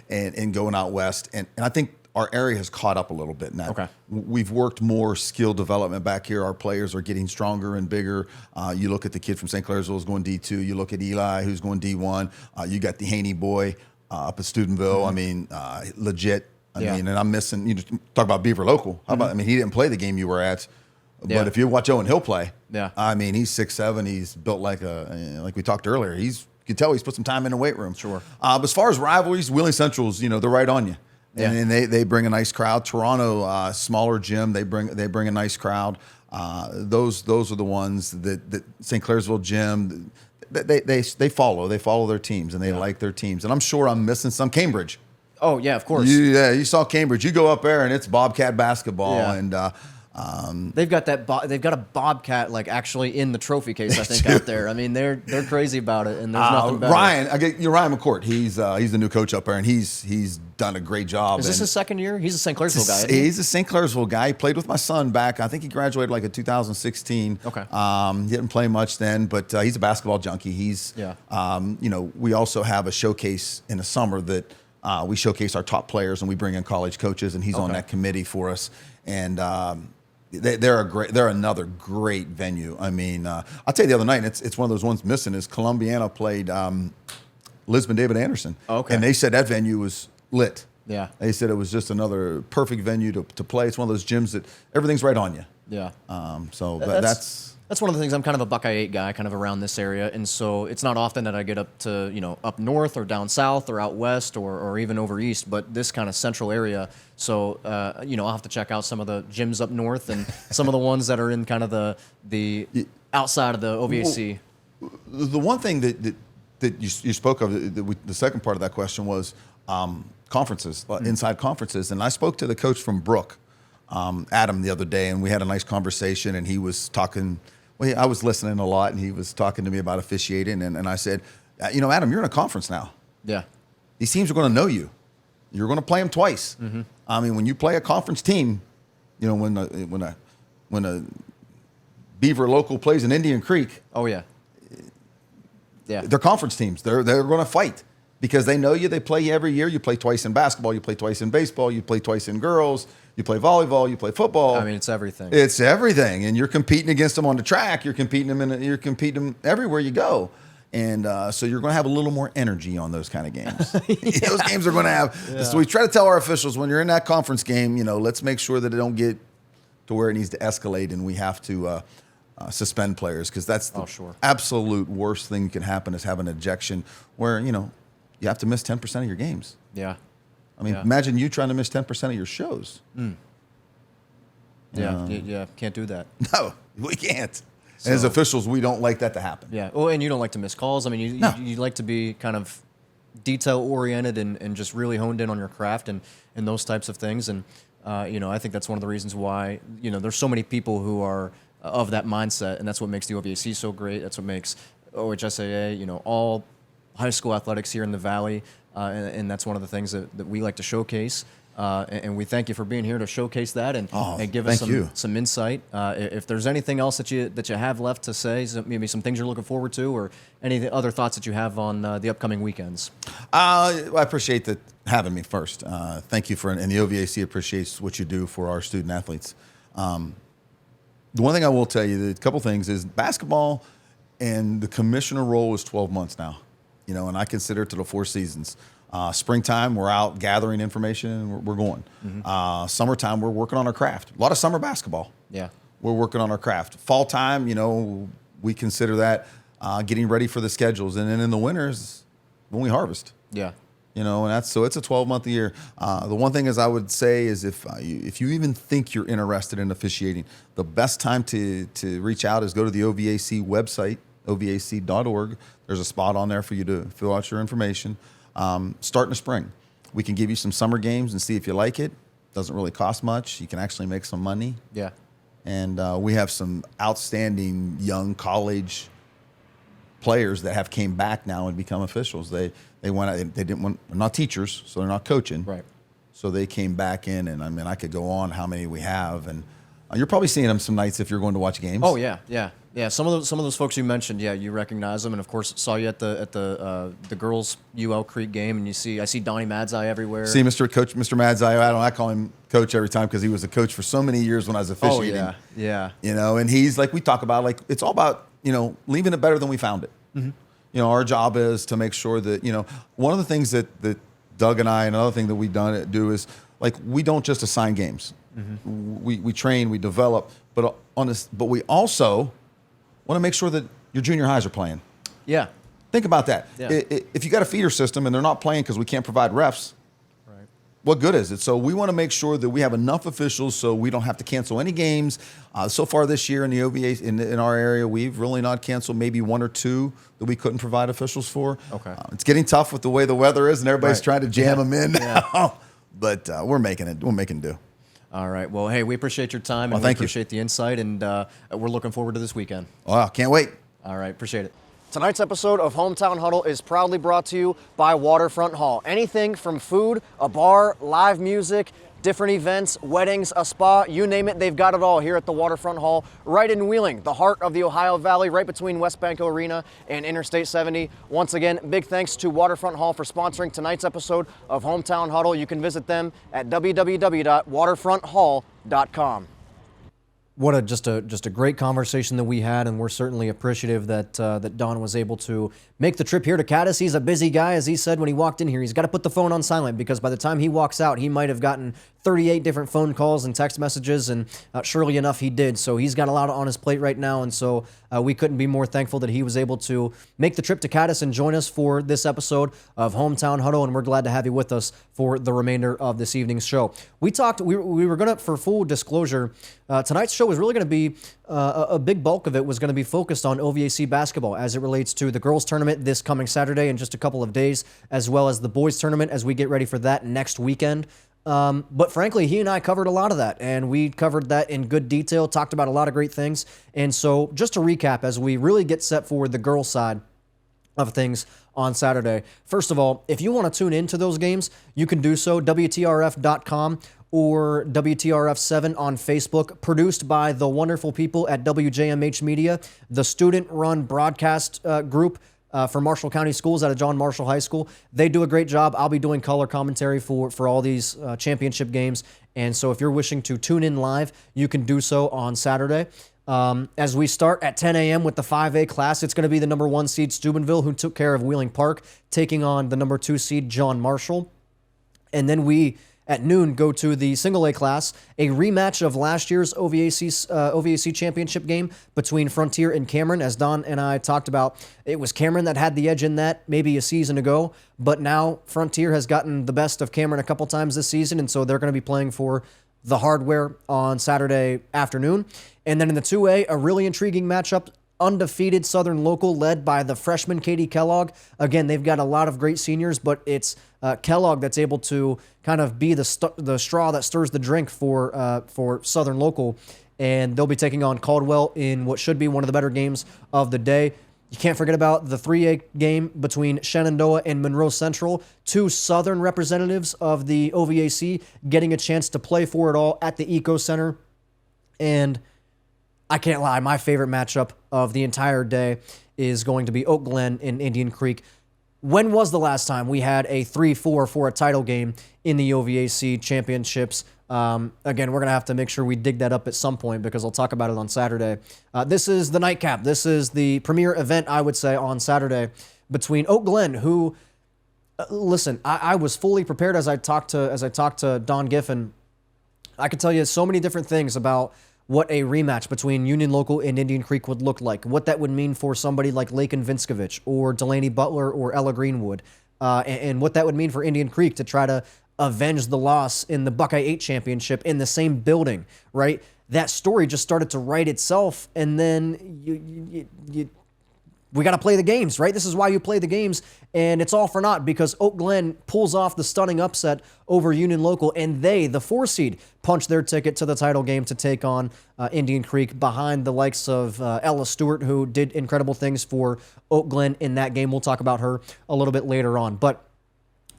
and going out west. And I think our area has caught up a little bit now. Okay. We've worked more skill development back here. Our players are getting stronger and bigger. You look at the kid from St. Clairsville who's going D2. You look at Eli who's going D1. You got the Haney boy up at Steubenville. I mean, legit. I mean, and I'm missing, talk about Beaver Local. How about, he didn't play the game you were at. But if you watch Owen Hill play, I mean, he's 6'7". He's built like we talked earlier. You can tell he's put some time in the weight room. Sure. But as far as rivalries, Wheeling Central's, they're right on you. And they bring a nice crowd. Toronto, smaller gym, they bring a nice crowd. Those are the ones that St. Clairsville gym, they follow their teams and they like their teams. And I'm sure I'm missing some. Cambridge. Oh yeah, of course. You saw Cambridge. You go up there and it's Bobcat basketball and. They've got they've got a Bobcat actually in the trophy case, I think, out there. I mean, they're crazy about it, and there's nothing better. Ryan McCourt. He's the new coach up there, and he's done a great job. Is this his second year? He's a St. Clairsville guy. Isn't he? He's a St. Clairsville guy. He played with my son back. I think he graduated in 2016. Okay. He didn't play much then, but he's a basketball junkie. He's we also have a showcase in the summer that we showcase our top players, and we bring in college coaches, and he's on that committee for us, and. They're another great venue. I mean, I'll tell you the other night, it's one of those ones missing is Columbiana played Lisbon David Anderson. Okay. And they said that venue was lit. Yeah. They said it was just another perfect venue to play. It's one of those gyms that everything's right on you. Yeah. That's one of the things. I'm kind of a Buckeye 8 guy, kind of around this area, and so it's not often that I get up to up north or down south or out west or even over east, but this kind of central area. So I'll have to check out some of the gyms up north and some of the ones that are in kind of the outside of the OVAC. Well, the one thing that you spoke of, the second part of that question was conferences, inside conferences, and I spoke to the coach from Brook. Adam the other day, and we had a nice conversation, and he was talking. Well, I was listening a lot, and he was talking to me about officiating, and I said, Adam, you're in a conference now. Yeah. These teams are going to know you. You're going to play them twice. Mm-hmm. I mean, when you play a conference team, when a Beaver Local plays an Indian Creek. Oh yeah. Yeah. They're conference teams. They're going to fight because they know you. They play you every year. You play twice in basketball. You play twice in baseball. You play twice in girls. You play volleyball, you play football. I mean, it's everything. It's everything, and you're competing against them on the track. You're competing them everywhere you go, and so you're going to have a little more energy on those kind of games. Those games are going to have. Yeah. So we try to tell our officials when you're in that conference game, let's make sure that it don't get to where it needs to escalate, and we have to suspend players because that's the absolute worst thing that can happen is have an ejection where you have to miss 10% of your games. Yeah. I mean, imagine you trying to miss 10% of your shows. Mm. Yeah, can't do that. No, we can't. So, as officials, we don't like that to happen. Yeah, well, and you don't like to miss calls. I mean, you like to be kind of detail-oriented and just really honed in on your craft and those types of things. And, I think that's one of the reasons why, there's so many people who are of that mindset, and that's what makes the OVAC so great. That's what makes OHSAA, all high school athletics here in the Valley, and that's one of the things that we like to showcase. And we thank you for being here to showcase that and give us some insight. If there's anything else that you have left to say, maybe some things you're looking forward to, or any other thoughts that you have on the upcoming weekends. I appreciate that having me first. Thank you and the OVAC appreciates what you do for our student athletes. The one thing I will tell you, a couple things is basketball and the commissioner role is 12 months now. and I consider it to the 4 seasons. Springtime, we're out gathering information and we're going. Summertime, we're working on our craft. A lot of summer basketball. Yeah. We're working on our craft. Fall time, we consider that getting ready for the schedules. And then in the winters, when we harvest. Yeah. And so it's a 12-month a year. The one thing is I would say is if you even think you're interested in officiating, the best time to reach out is go to the OVAC website, ovac.org. There's a spot on there for you to fill out your information. Start in the spring. We can give you some summer games and see if you like it. Doesn't really cost much. You can actually make some money. Yeah. And we have some outstanding young college players that have came back now and become officials. They went out, they didn't want, they're not teachers, so they're not coaching. Right. So they came back in, and I mean, I could go on how many we have, and you're probably seeing them some nights if you're going to watch games. Oh yeah. Some of those folks you mentioned, you recognize them, and of course saw you at the girls UL Creek game, and I see Donnie Madzai everywhere. See Mr. Madzai. I call him Coach every time because he was a coach for so many years when I was officiating. Oh yeah. And he's like, we talk about, like, it's all about leaving it better than we found it. Our job is to make sure that one of the things that Doug and I, and another thing that we do is, like, we don't just assign games. We train, we develop, but we also want to make sure that your junior highs are playing. Yeah. Think about that. Yeah. If you got a feeder system and they're not playing because we can't provide refs, right, what good is it? So we want to make sure that we have enough officials so we don't have to cancel any games. So far this year in the OVA, in our area, we've really not canceled maybe 1 or 2 that we couldn't provide officials for. Okay. It's getting tough with the way the weather is, and everybody's Right. trying to jam them in Yeah. now. But we're making it. We're making do. All right. Well, hey, we appreciate your time, and Well, we thank you. appreciate the insight, and we're looking forward to this weekend. Oh, can't wait. All right. Appreciate it. Tonight's episode of Hometown Huddle is proudly brought to you by Waterfront Hall. Anything from food, a bar, live music, different events, weddings, a spa, you name it, they've got it all here at the Waterfront Hall, right in Wheeling, the heart of the Ohio Valley, right between West Banco Arena and Interstate 70. Once again, big thanks to Waterfront Hall for sponsoring tonight's episode of Hometown Huddle. You can visit them at www.waterfronthall.com. What just a great conversation that we had, and we're certainly appreciative that that Don was able to make the trip here to Cadiz. He's a busy guy, as he said when he walked in here. He's got to put the phone on silent because by the time he walks out, he might have gotten 38 different phone calls and text messages, and surely enough, he did. So he's got a lot on his plate right now, and so we couldn't be more thankful that he was able to make the trip to Cadiz and join us for this episode of Hometown Huddle, and we're glad to have you with us for the remainder of this evening's show. We were going to, for full disclosure, tonight's show was really going to be, a big bulk of it was going to be focused on OVAC basketball as it relates to the girls tournament this coming Saturday in just a couple of days, as well as the boys tournament as we get ready for that next weekend. But frankly, he and I covered a lot of that, and we covered that in good detail, talked about a lot of great things. And so just to recap, as we really get set for the girls' side of things on Saturday, first of all, if you want to tune into those games, you can do so, WTRF.com or WTRF7 on Facebook, produced by the wonderful people at WJMH Media, the student-run broadcast group for Marshall County Schools out of John Marshall High School. They do a great job. I'll be doing color commentary for all these championship games. And so if you're wishing to tune in live, you can do so on Saturday. As we start at 10 a.m. with the 5A class, it's going to be the number 1 seed Steubenville, who took care of Wheeling Park, taking on the number 2 seed John Marshall. And then we, at noon, go to the single A class, a rematch of last year's OVAC championship game between Frontier and Cameron. As Don and I talked about, it was Cameron that had the edge in that maybe a season ago, but now Frontier has gotten the best of Cameron a couple times this season, and so they're going to be playing for the hardware on Saturday afternoon. And then in the 2A, a really intriguing matchup, undefeated Southern local led by the freshman Katie Kellogg. Again, they've got a lot of great seniors, but it's Kellogg that's able to kind of be the straw that stirs the drink for Southern local. And they'll be taking on Caldwell in what should be one of the better games of the day. You can't forget about the 3A game between Shenandoah and Monroe Central, 2 Southern representatives of the OVAC getting a chance to play for it all at the Eco Center. And I can't lie, my favorite matchup of the entire day is going to be Oak Glen and Indian Creek. When was the last time we had a 3-4 for a title game in the OVAC championships? Again, we're going to have to make sure we dig that up at some point because I'll talk about it on Saturday. This is the nightcap. This is the premier event, I would say, on Saturday between Oak Glen, who, listen, I was fully prepared as I talked to Don Giffin. I could tell you so many different things about what a rematch between Union Local and Indian Creek would look like, what that would mean for somebody like Lakin Vinskovich or Delaney Butler or Ella Greenwood, and what that would mean for Indian Creek to try to avenge the loss in the Buckeye 8 championship in the same building, right? That story just started to write itself, and then we got to play the games, right? This is why you play the games, and it's all for naught because Oak Glen pulls off the stunning upset over Union Local, and they, the 4 seed, punch their ticket to the title game to take on Indian Creek behind the likes of Ella Stewart, who did incredible things for Oak Glen in that game. We'll talk about her a little bit later on, but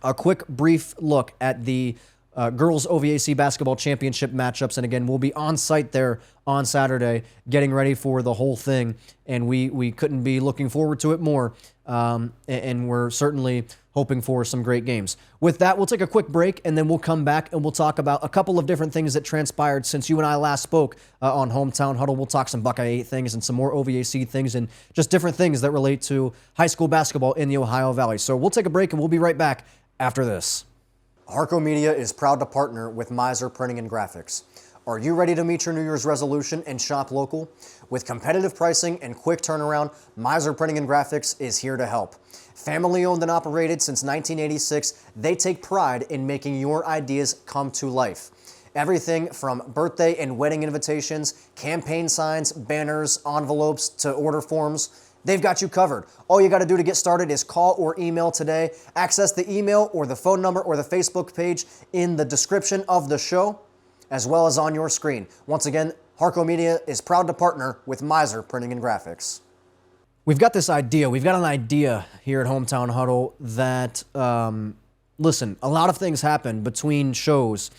a quick, brief look at the girls OVAC basketball championship matchups. And again, we'll be on site there on Saturday getting ready for the whole thing. And we couldn't be looking forward to it more. And we're certainly hoping for some great games. With that, we'll take a quick break and then we'll come back and we'll talk about a couple of different things that transpired since you and I last spoke on Hometown Huddle. We'll talk some Buckeye 8 things and some more OVAC things and just different things that relate to high school basketball in the Ohio Valley. So we'll take a break and we'll be right back after this. Harco Media is proud to partner with Mizer Printing and Graphics. Are you ready to meet your New Year's resolution and shop local? With competitive pricing and quick turnaround, Mizer Printing and Graphics is here to help. Family owned and operated since 1986, they take pride in making your ideas come to life. Everything from birthday and wedding invitations, campaign signs, banners, envelopes, to order forms. They've got you covered. All you got to do to get started is call or email today. Access the email or the phone number or the Facebook page in the description of the show, as well as on your screen. Once again, Harco Media is proud to partner with Mizer Printing and Graphics. We've got this idea. We've got an idea here at Hometown Huddle that, listen, a lot of things happen between shows,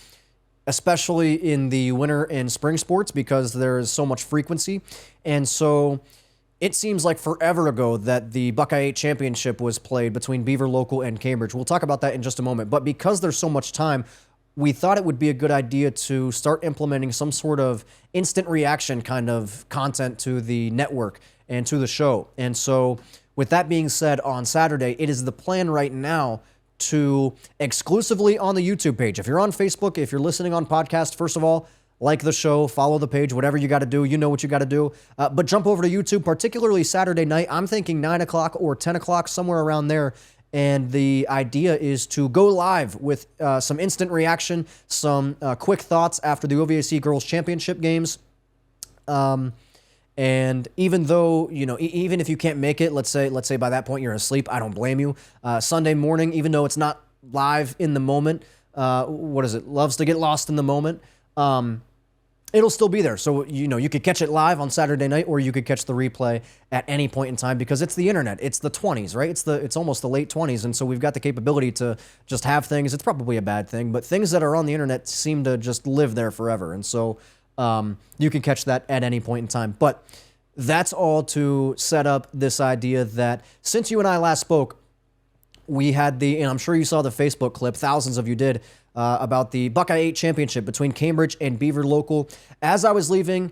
especially in the winter and spring sports because there is so much frequency. And so it seems like forever ago that the Buckeye 8 championship was played between Beaver Local and Cambridge. We'll talk about that in just a moment. But because there's so much time, we thought it would be a good idea to start implementing some sort of instant reaction kind of content to the network and to the show. And so with that being said, on Saturday, it is the plan right now to exclusively on the YouTube page. If you're on Facebook, if you're listening on podcast, first of all, like the show, follow the page, whatever you got to do. You know what you got to do. But jump over to YouTube, particularly Saturday night. I'm thinking 9 o'clock or 10 o'clock, somewhere around there. And the idea is to go live with some instant reaction, some quick thoughts after the OVAC Girls Championship games. And even though, even if you can't make it, let's say by that point you're asleep, I don't blame you. Sunday morning, even though it's not live in the moment, loves to get lost in the moment. It'll still be there. So, you could catch it live on Saturday night or you could catch the replay at any point in time because it's the internet. It's the 20s, right? It's almost the late 20s. And so we've got the capability to just have things. It's probably a bad thing, but things that are on the internet seem to just live there forever. And so you can catch that at any point in time. But that's all to set up this idea that since you and I last spoke, we had and I'm sure you saw the Facebook clip, thousands of you did, about the Buckeye 8 championship between Cambridge and Beaver Local. As I was leaving,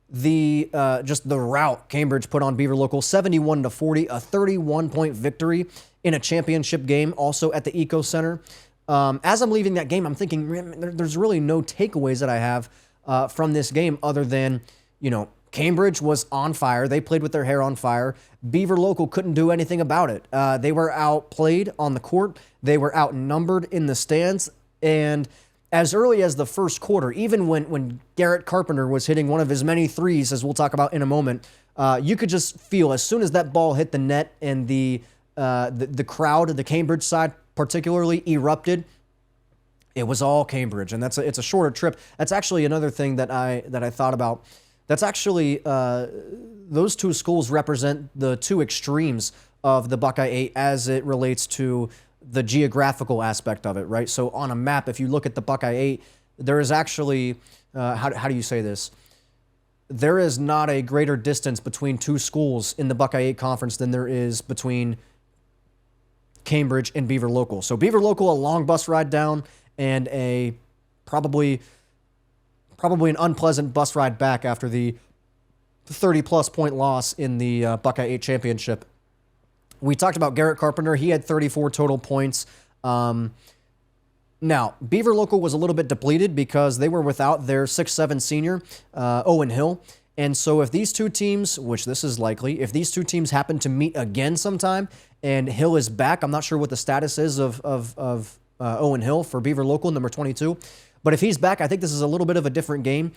the route Cambridge put on Beaver Local, 71-40, a 31-point victory in a championship game, also at the Eco Center. As I'm leaving that game, I'm thinking there's really no takeaways that I have from this game other than, Cambridge was on fire. They played with their hair on fire. Beaver Local couldn't do anything about it. They were outplayed on the court. They were outnumbered in the stands. And as early as the first quarter, even when Garrett Carpenter was hitting one of his many threes, as we'll talk about in a moment, you could just feel as soon as that ball hit the net and the crowd, the Cambridge side particularly, erupted. It was all Cambridge, and it's a shorter trip. That's actually another thing that I thought about. That's actually those two schools represent the two extremes of the Buckeye 8 as it relates to the geographical aspect of it, right? So on a map, if you look at the Buckeye 8, there is actually, how do you say this? There is not a greater distance between two schools in the Buckeye 8 conference than there is between Cambridge and Beaver Local. So Beaver Local, a long bus ride down and a probably an unpleasant bus ride back after the 30-plus point loss in the Buckeye 8 championship. We talked about Garrett Carpenter. He had 34 total points. Now, Beaver Local was a little bit depleted because they were without their 6'7" senior, Owen Hill. And so if these two teams, which this is likely, if these two teams happen to meet again sometime and Hill is back, I'm not sure what the status is of Owen Hill for Beaver Local, number 22. But if he's back, I think this is a little bit of a different game.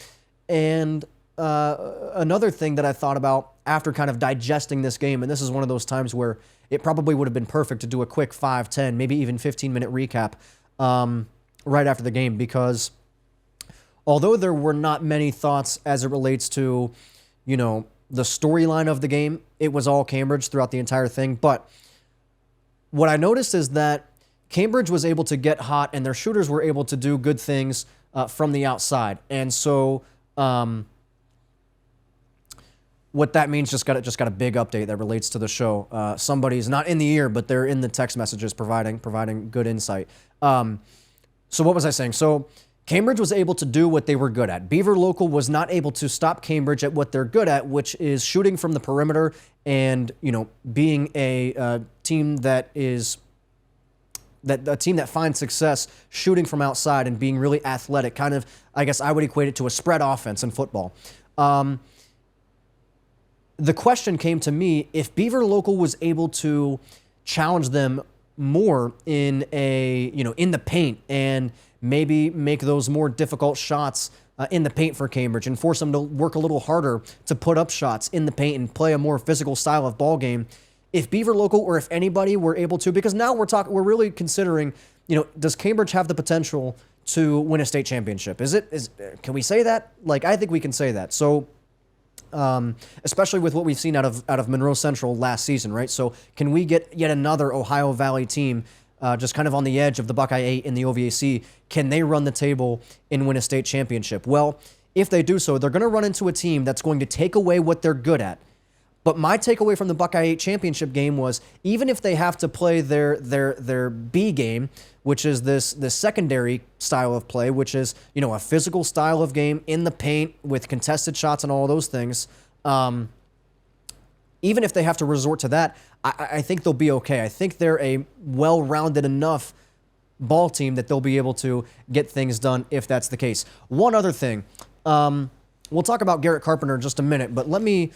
And another thing that I thought about after kind of digesting this game, and this is one of those times where it probably would have been perfect to do a quick 5, 10, maybe even 15-minute recap right after the game, because although there were not many thoughts as it relates to, you know, the storyline of the game, it was all Cambridge throughout the entire thing. But what I noticed is that Cambridge was able to get hot and their shooters were able to do good things from the outside. And so what that means, just got a big update that relates to the show. Somebody's not in the ear, but they're in the text messages providing good insight. So what was I saying? So Cambridge was able to do what they were good at. Beaver Local was not able to stop Cambridge at what they're good at, which is shooting from the perimeter and, you know, being a team that is a team that finds success shooting from outside and being really athletic. Kind of, I guess I would equate it to a spread offense in football. The question came to me, if Beaver Local was able to challenge them more in the paint and maybe make those more difficult shots in the paint for Cambridge and force them to work a little harder to put up shots in the paint and play a more physical style of ball game. If Beaver Local or if anybody were able to, because now we're really considering, you know, does Cambridge have the potential to win a state championship? Can we say that? Like, I think we can say that. So, especially with what we've seen out of Monroe Central last season, right? So can we get yet another Ohio Valley team just kind of on the edge of the Buckeye 8 in the OVAC? Can they run the table and win a state championship? Well, if they do so, they're going to run into a team that's going to take away what they're good at. But my takeaway from the Buckeye 8 championship game was, even if they have to play their B game, which is this secondary style of play, which is, you know, a physical style of game in the paint with contested shots and all those things, even if they have to resort to that, I think they'll be okay. I think they're a well-rounded enough ball team that they'll be able to get things done if that's the case. One other thing, we'll talk about Garrett Carpenter in just a minute, but let me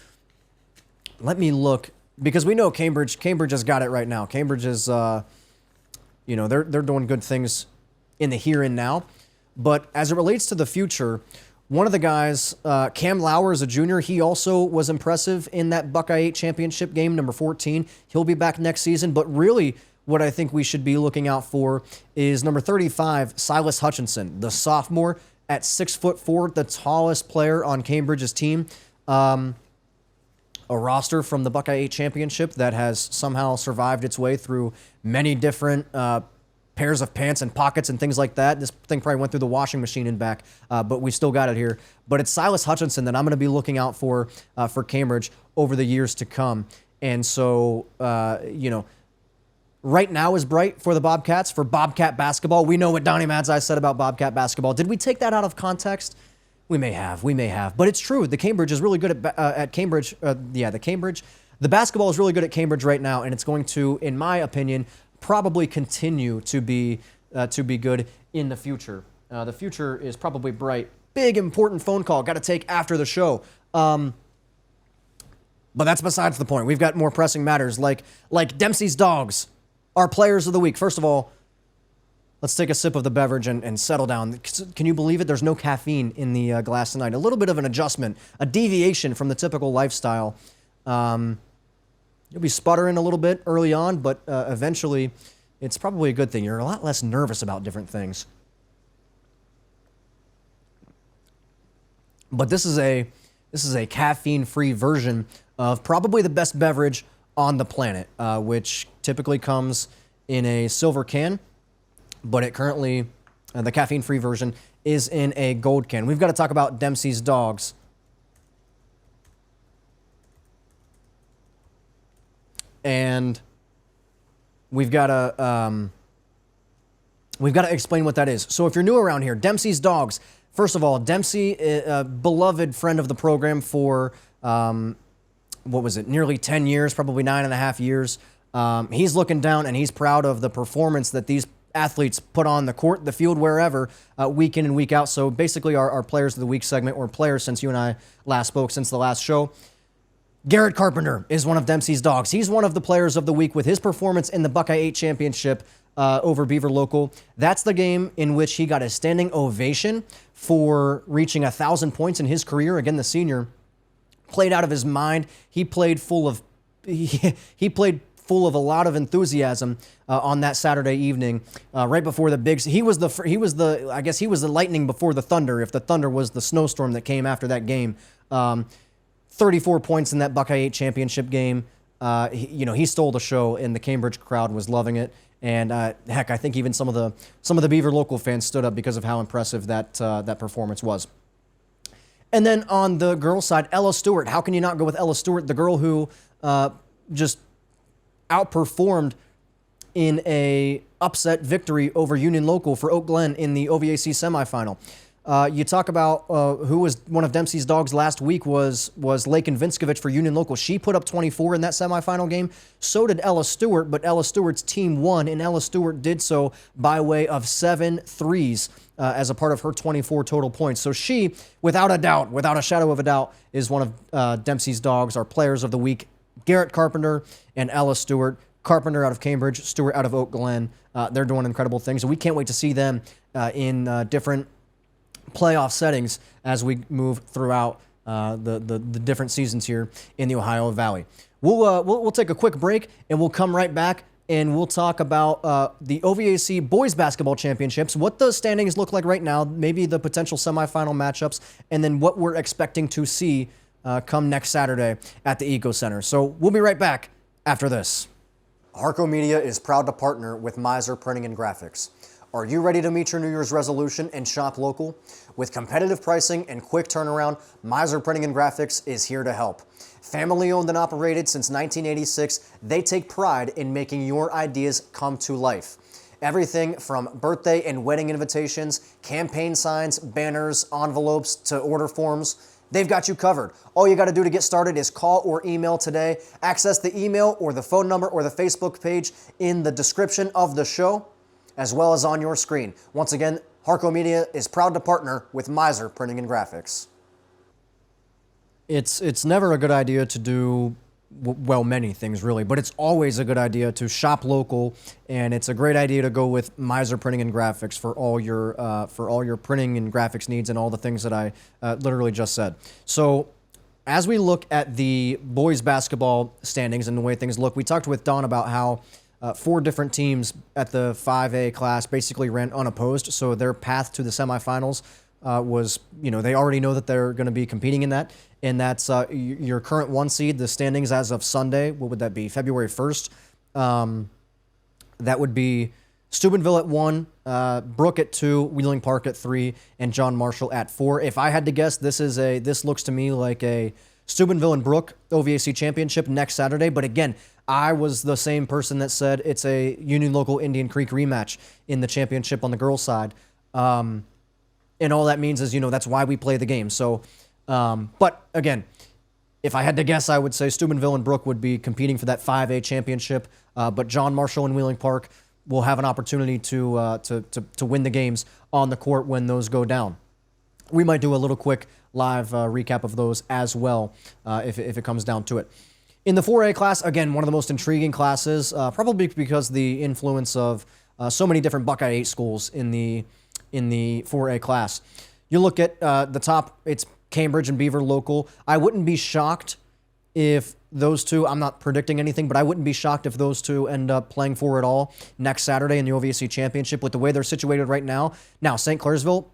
look, because we know Cambridge has got it right now. Cambridge is, they're doing good things in the here and now. But as it relates to the future, one of the guys, Cam Lauer, is a junior. He also was impressive in that Buckeye 8 championship game, number 14. He'll be back next season. But really, what I think we should be looking out for is number 35, Silas Hutchinson, the sophomore at 6'4", the tallest player on Cambridge's team. A roster from the Buckeye 8 championship that has somehow survived its way through many different pairs of pants and pockets and things like that. This thing probably went through the washing machine and back, but we still got it here. But it's Silas Hutchinson that I'm going to be looking out for Cambridge over the years to come. And so, right now is bright for the Bobcats, for Bobcat basketball. We know what Donnie Madzai said about Bobcat basketball. Did we take that out of context? We may have, but it's true. The Cambridge is really good at Cambridge. The basketball is really good at Cambridge right now, and it's going to, in my opinion, probably continue to be good in the future. The future is probably bright. Big important phone call got to take after the show. But that's besides the point. We've got more pressing matters like Dempsey's Dogs, our players of the week. First of all, let's take a sip of the beverage and settle down. Can you believe it? There's no caffeine in the glass tonight. A little bit of an adjustment, a deviation from the typical lifestyle. You'll be sputtering a little bit early on, but eventually it's probably a good thing. You're a lot less nervous about different things. But this is a caffeine-free version of probably the best beverage on the planet, which typically comes in a silver can. But it currently, the caffeine-free version, is in a gold can. We've got to talk about Dempsey's Dogs. And we've got to explain what that is. So if you're new around here, Dempsey's Dogs. First of all, Dempsey, a beloved friend of the program for, nearly 10 years, probably 9.5 years. He's looking down and he's proud of the performance that these athletes put on the court, the field, wherever, week in and week out. So basically our Players of the Week segment, or players since you and I last spoke since the last show. Garrett Carpenter is one of Dempsey's dogs. He's one of the Players of the Week with his performance in the Buckeye 8 championship over Beaver Local. That's the game in which he got a standing ovation for reaching 1,000 points in his career. Again, the senior played out of his mind. He played full of a lot of enthusiasm on that Saturday evening, right before the big. He was the lightning before the thunder. If the thunder was the snowstorm that came after that game, 34 points in that Buckeye 8 championship game. He stole the show, and the Cambridge crowd was loving it. And heck, I think even some of the Beaver Local fans stood up because of how impressive that performance was. And then on the girls' side, Ella Stewart. How can you not go with Ella Stewart, the girl who just outperformed in a upset victory over Union Local for Oak Glen in the OVAC semifinal? You talk about who was one of Dempsey's dogs last week was Lakin Vinskovich for Union Local. She put up 24 in that semifinal game. So did Ella Stewart, but Ella Stewart's team won, and Ella Stewart did so by way of 7 threes as a part of her 24 total points. So she, without a shadow of a doubt, is one of Dempsey's dogs, our Players of the Week. Garrett Carpenter and Ella Stewart. Carpenter out of Cambridge, Stewart out of Oak Glen. They're doing incredible things, and we can't wait to see them in different playoff settings as we move throughout the different seasons here in the Ohio Valley. We'll take a quick break, and we'll come right back, and we'll talk about the OVAC Boys Basketball Championships, what the standings look like right now, maybe the potential semifinal matchups, and then what we're expecting to see come next Saturday at the Eco Center. So we'll be right back after this. Harco Media is proud to partner with Mizer Printing and Graphics. Are you ready to meet your New Year's resolution and shop local? With competitive pricing and quick turnaround, Mizer Printing and Graphics is here to help. Family owned and operated since 1986, they take pride in making your ideas come to life. Everything from birthday and wedding invitations, campaign signs, banners, envelopes, to order forms, they've got you covered. All you got to do to get started is call or email today. Access the email or the phone number or the Facebook page in the description of the show, as well as on your screen. Once again, Harco Media is proud to partner with Mizer Printing and Graphics. It's never a good idea to do, well, many things really, but it's always a good idea to shop local, and it's a great idea to go with Mizer Printing and Graphics for all your printing and graphics needs and all the things that I literally just said. So as we look at the boys basketball standings and the way things look, we talked with Don about how 4 different teams at the 5A class basically ran unopposed, so their path to the semifinals was, they already know that they're going to be competing in that, and that's your current 1 seed, the standings as of Sunday. What would that be? February 1st. That would be Steubenville at 1, Brook at 2, Wheeling Park at 3, and John Marshall at 4. If I had to guess, this looks to me like a Steubenville and Brook OVAC championship next Saturday, but again, I was the same person that said it's a Union Local Indian Creek rematch in the championship on the girls' side. And all that means is, that's why we play the game. So, but again, if I had to guess, I would say Steubenville and Brook would be competing for that 5A championship. But John Marshall and Wheeling Park will have an opportunity to win the games on the court when those go down. We might do a little quick live recap of those as well if it comes down to it. In the 4A class, again, one of the most intriguing classes, probably because the influence of so many different Buckeye 8 schools in the 4A class. You look at the top, it's Cambridge and Beaver Local. I wouldn't be shocked if those two, I'm not predicting anything, but I wouldn't be shocked if those two end up playing for it all next Saturday in the OVAC Championship with the way they're situated right now. Now, St. Clairsville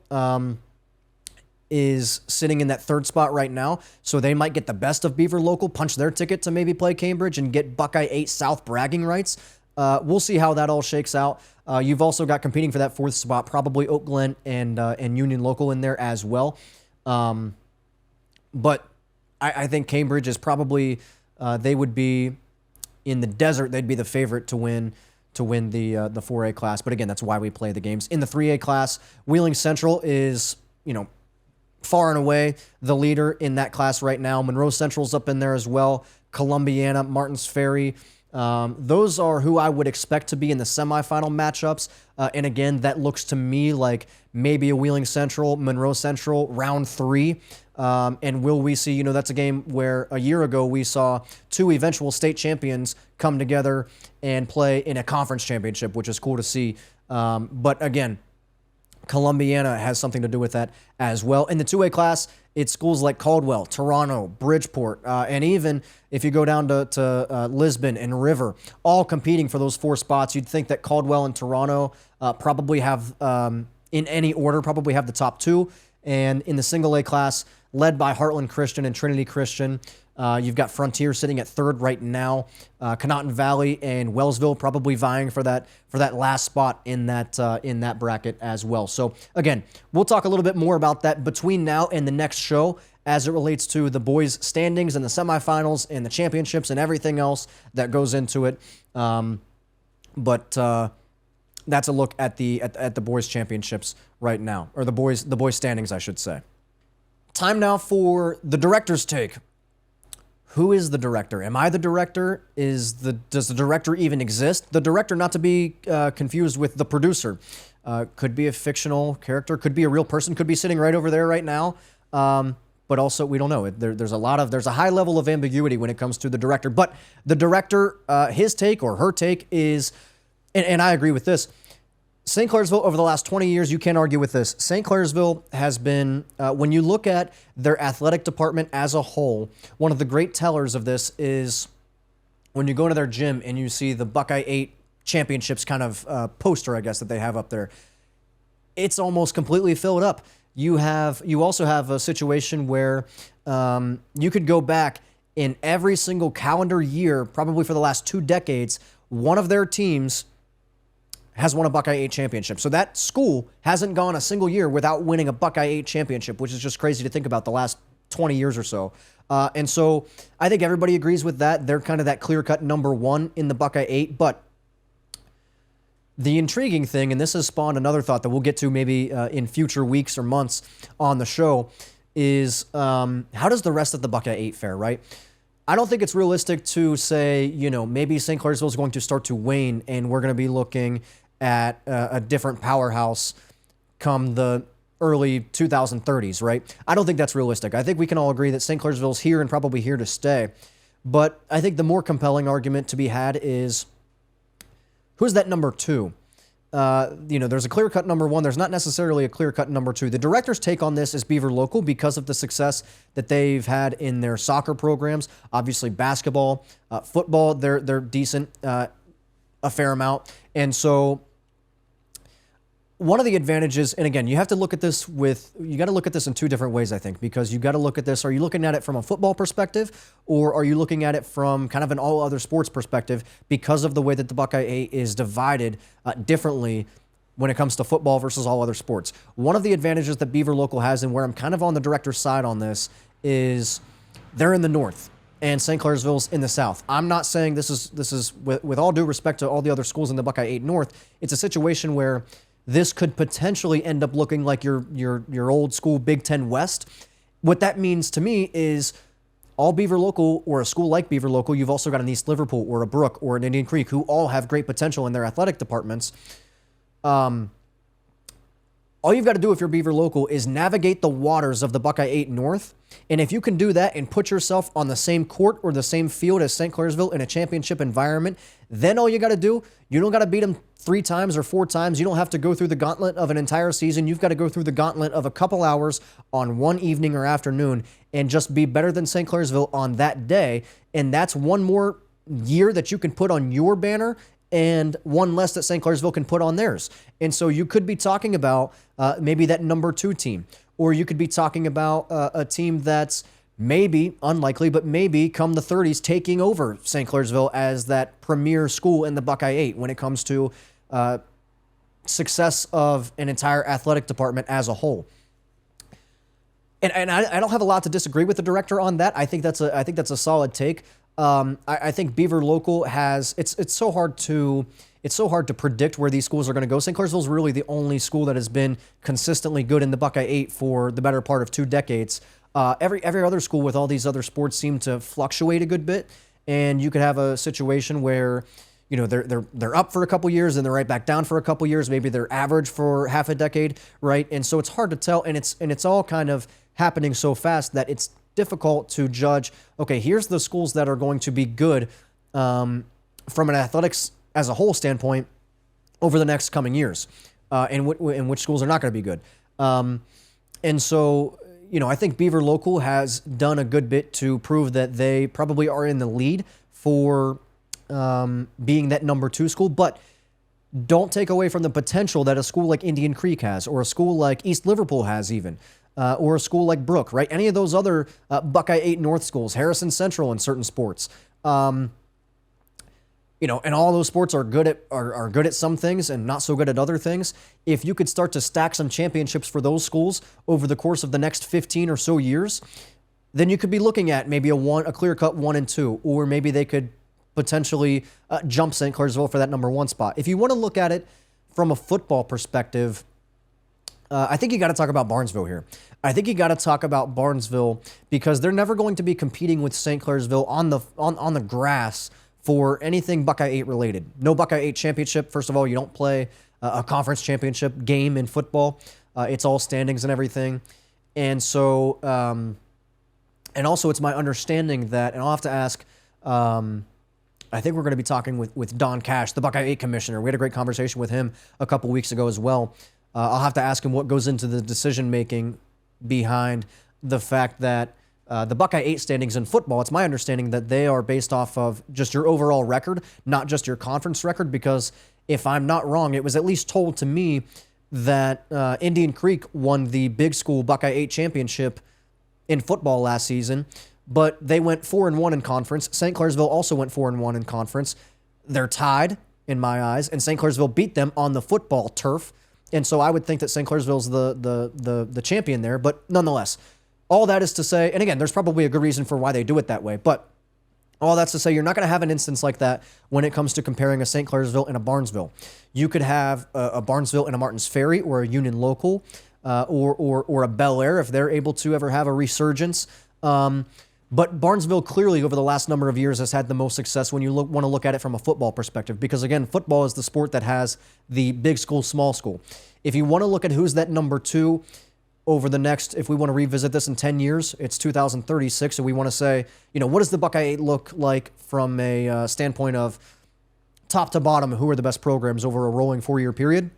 is sitting in that 3rd spot right now, so they might get the best of Beaver Local, punch their ticket to maybe play Cambridge and get Buckeye 8 South bragging rights. We'll see how that all shakes out. You've also got competing for that 4th spot, probably Oak Glen and Union Local in there as well. But I think Cambridge is probably, they would be in the desert. They'd be the favorite to win the 4A class. But again, that's why we play the games. In the 3A class, Wheeling Central is, far and away the leader in that class right now. Monroe Central's up in there as well. Columbiana, Martins Ferry, Those are who I would expect to be in the semifinal matchups. And again, that looks to me like maybe a Wheeling Central, Monroe Central, round 3. And will we see, that's a game where a year ago we saw 2 eventual state champions come together and play in a conference championship, which is cool to see. But again, Columbiana has something to do with that as well. In the 2A class, it's schools like Caldwell, Toronto, Bridgeport, and even if you go down to Lisbon and River, all competing for those 4 spots. You'd think that Caldwell and Toronto probably have, in any order, probably have the top 2. And in the single A class, led by Heartland Christian and Trinity Christian, you've got Frontier sitting at 3rd right now. Conotton Valley and Wellsville probably vying for that last spot in that bracket as well. So again, we'll talk a little bit more about that between now and the next show as it relates to the boys' standings and the semifinals and the championships and everything else that goes into it. But that's a look at the boys' championships right now, or the boys' standings, I should say. Time now for the director's take. Who is the director? Am I the director? Does the director even exist? The director, not to be confused with the producer, could be a fictional character, could be a real person, could be sitting right over there right now. But also, we don't know. There's a high level of ambiguity when it comes to the director. But the director, his take or her take is, and I agree with this, St. Clairsville, over the last 20 years, you can't argue with this. St. Clairsville has been, when you look at their athletic department as a whole, one of the great tellers of this is when you go to their gym and you see the Buckeye 8 championships kind of poster, I guess, that they have up there. It's almost completely filled up. You also have a situation where you could go back in every single calendar year, probably for the last 2 decades, one of their teams has won a Buckeye 8 championship. So that school hasn't gone a single year without winning a Buckeye 8 championship, which is just crazy to think about the last 20 years or so. And so I think everybody agrees with that. They're kind of that clear-cut number 1 in the Buckeye 8. But the intriguing thing, and this has spawned another thought that we'll get to maybe in future weeks or months on the show, is how does the rest of the Buckeye 8 fare, right? I don't think it's realistic to say, maybe St. Clairsville is going to start to wane and we're going to be looking at a different powerhouse come the early 2030s, right? I don't think that's realistic. I think we can all agree that St. Clairsville's here and probably here to stay. But I think the more compelling argument to be had is, who's that number 2? There's a clear-cut number 1. There's not necessarily a clear-cut number 2. The director's take on this is Beaver Local because of the success that they've had in their soccer programs. Obviously, basketball, football, they're decent, a fair amount. And so one of the advantages, and again, you got to look at this in 2 different ways, I think, because you got to look at this. Are you looking at it from a football perspective, or are you looking at it from kind of an all other sports perspective because of the way that the Buckeye 8 is divided differently when it comes to football versus all other sports? One of the advantages that Beaver Local has, and where I'm kind of on the director's side on this, is they're in the north and St. Clairsville's in the south. I'm not saying this is with all due respect to all the other schools in the Buckeye 8 North, it's a situation where this could potentially end up looking like your old school Big Ten West. What that means to me is all Beaver Local, or a school like Beaver Local, you've also got an East Liverpool or a Brook or an Indian Creek who all have great potential in their athletic departments. All you've got to do if you're Beaver Local is navigate the waters of the Buckeye 8 North. And if you can do that and put yourself on the same court or the same field as St. Clairsville in a championship environment, then all you got to do, you don't got to beat them 3 times or 4 times. You don't have to go through the gauntlet of an entire season. You've got to go through the gauntlet of a couple hours on one evening or afternoon and just be better than St. Clairsville on that day. And that's one more year that you can put on your banner and one less that St. Clairsville can put on theirs. And so you could be talking about maybe that number 2 team, or you could be talking about a team that's maybe, unlikely, but maybe come the 30s taking over St. Clairsville as that premier school in the Buckeye 8 when it comes to success of an entire athletic department as a whole. And I don't have a lot to disagree with the director on that. I think that's a solid take. I think Beaver Local has it's so hard to predict where these schools are going to go. St. Clairsville is really the only school that has been consistently good in the Buckeye 8 for the better part of 2 decades. Every other school with all these other sports seem to fluctuate a good bit, and you could have a situation where, you know, they're up for a couple years and they're right back down for a couple years. Maybe they're average for half a decade, right? And so it's hard to tell, and it's all kind of happening so fast that it's difficult to judge. Okay, here's the schools that are going to be good from an athletics as a whole standpoint over the next coming years, and which schools are not going to be good. And so, you know, I think Beaver Local has done a good bit to prove that they probably are in the lead for being that number 2 school, but don't take away from the potential that a school like Indian Creek has, or a school like East Liverpool has even, or a school like Brook, right? Any of those other Buckeye 8 North schools, Harrison Central in certain sports. You know, and all those sports are good at some things and not so good at other things. If you could start to stack some championships for those schools over the course of the next 15 or so years, then you could be looking at maybe a clear-cut 1 and 2, or maybe they could potentially jump St. Clairsville for that number 1 spot. If you want to look at it from a football perspective, I think you got to talk about Barnesville here. I think you got to talk about Barnesville because they're never going to be competing with St. Clairsville on the grass for anything Buckeye 8 related. No Buckeye 8 championship. First of all, you don't play a conference championship game in football. It's all standings and everything. And so, and also it's my understanding that, and I'll have to ask, I think we're going to be talking with Don Cash, the Buckeye 8 commissioner. We had a great conversation with him a couple weeks ago as well. I'll have to ask him what goes into the decision-making behind the fact that the Buckeye 8 standings in football, it's my understanding that they are based off of just your overall record, not just your conference record, because if I'm not wrong, it was at least told to me that Indian Creek won the big school Buckeye 8 championship in football last season, but they went 4-1 in conference. St. Clairsville also went 4-1 in conference. They're tied, in my eyes, and St. Clairsville beat them on the football turf, and so I would think that St. Clairsville's the champion there, but nonetheless, all that is to say, and again, there's probably a good reason for why they do it that way, but all that's to say, you're not going to have an instance like that when it comes to comparing a St. Clairsville and a Barnesville. You could have a Barnesville and a Martins Ferry, or a Union Local, or a Bel Air if they're able to ever have a resurgence. But Barnesville clearly over the last number of years has had the most success when you want to look at it from a football perspective, because again, football is the sport that has the big school, small school. If you want to look at who's that number 2 over the next, if we want to revisit this in 10 years, it's 2036, and we want to say, you know, what does the Buckeye 8 look like from a standpoint of top to bottom, who are the best programs over a rolling 4-year period?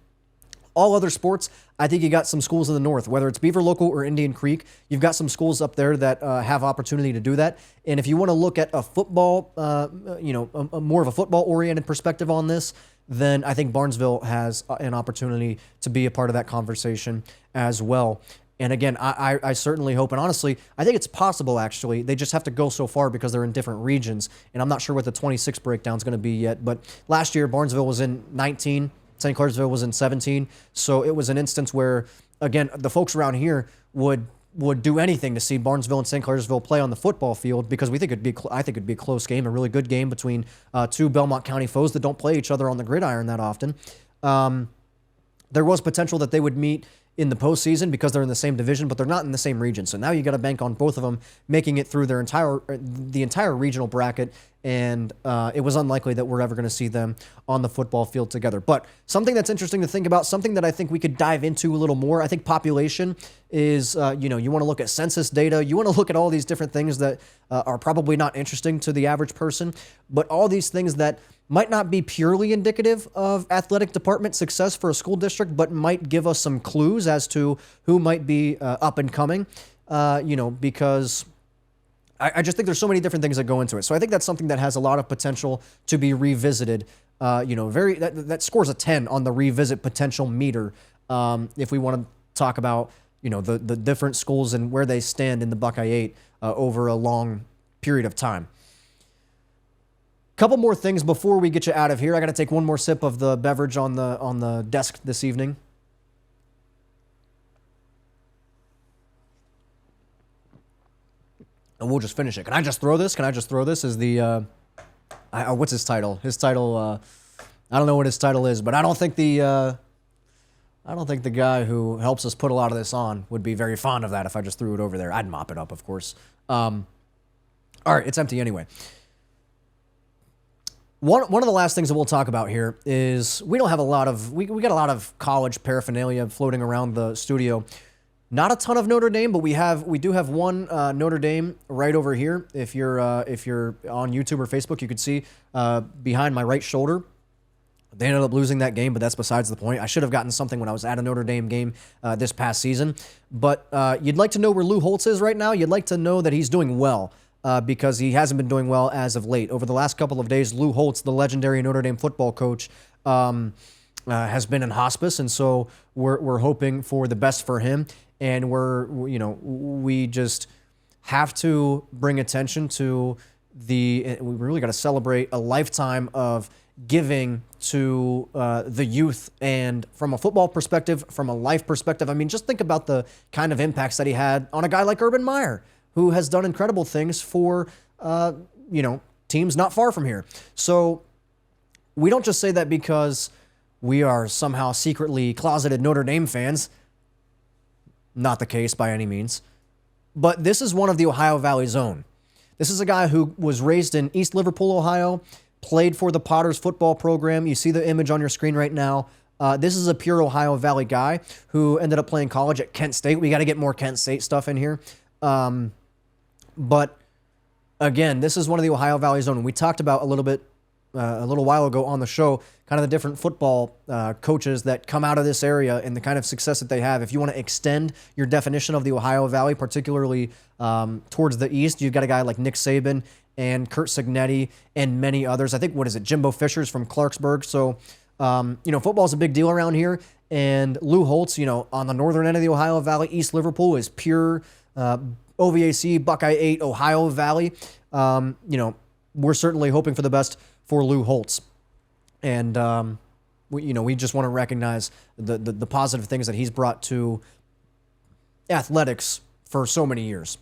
All other sports, I think you got some schools in the north, whether it's Beaver Local or Indian Creek, you've got some schools up there that have opportunity to do that. And if you want to look at a football, a more of a football-oriented perspective on this, then I think Barnesville has an opportunity to be a part of that conversation as well. And again, I certainly hope, and honestly, I think it's possible, actually. They just have to go so far because they're in different regions, and I'm not sure what the 26 breakdown is going to be yet. But last year, Barnesville was in 19, St. Clairsville was in 17, so it was an instance where, again, the folks around here would do anything to see Barnesville and St. Clairsville play on the football field, because I think it'd be a close game, a really good game between two Belmont County foes that don't play each other on the gridiron that often. There was potential that they would meet in the postseason because they're in the same division, but they're not in the same region. So now you got to bank on both of them making it through the entire regional bracket, and it was unlikely that we're ever going to see them on the football field together. But something that's interesting to think about, something that I think we could dive into a little more, I think population is, you want to look at census data, you want to look at all these different things that are probably not interesting to the average person, but all these things that might not be purely indicative of athletic department success for a school district, but might give us some clues as to who might be up and coming, because I just think there's so many different things that go into it. So I think that's something that has a lot of potential to be revisited. That scores a 10 on the revisit potential meter. If we want to talk about, the different schools and where they stand in the Buckeye 8 over a long period of time. Couple more things before we get you out of here. I got to take one more sip of the beverage on the desk this evening. And we'll just finish it. Can I just throw this? Is the what's his title? His title, I don't know what his title is, but I don't think the guy who helps us put a lot of this on would be very fond of that if I just threw it over there. I'd mop it up, of course. All right, it's empty anyway. One of the last things that we'll talk about here is we don't have a lot of we got a lot of college paraphernalia floating around the studio. Not a ton of Notre Dame, but we do have one Notre Dame right over here. If you're on YouTube or Facebook, you could see behind my right shoulder. They ended up losing that game, but that's besides the point. I should have gotten something when I was at a Notre Dame game this past season. But you'd like to know where Lou Holtz is right now. You'd like to know that he's doing well. Because he hasn't been doing well as of late. Over the last couple of days, Lou Holtz, the legendary Notre Dame football coach, has been in hospice, and so we're hoping for the best for him. And we just have to bring attention to we really got to celebrate a lifetime of giving to the youth, and from a football perspective, from a life perspective. I mean, just think about the kind of impacts that he had on a guy like Urban Meyer, who has done incredible things for, teams not far from here. So we don't just say that because we are somehow secretly closeted Notre Dame fans. Not the case by any means. But this is one of the Ohio Valley's own. This is a guy who was raised in East Liverpool, Ohio, played for the Potters football program. You see the image on your screen right now. This is a pure Ohio Valley guy who ended up playing college at Kent State. We got to get more Kent State stuff in here. But again, this is one of the Ohio Valley's own. We talked about a little while ago on the show, kind of the different football coaches that come out of this area and the kind of success that they have. If you want to extend your definition of the Ohio Valley, particularly towards the east, you've got a guy like Nick Saban and Kurt Signetti and many others. I think, Jimbo Fisher's from Clarksburg. So, football is a big deal around here. And Lou Holtz, on the northern end of the Ohio Valley, East Liverpool is pure OVAC, Buckeye 8, Ohio Valley. We're certainly hoping for the best for Lou Holtz. And, we just want to recognize the positive things that he's brought to athletics for so many years.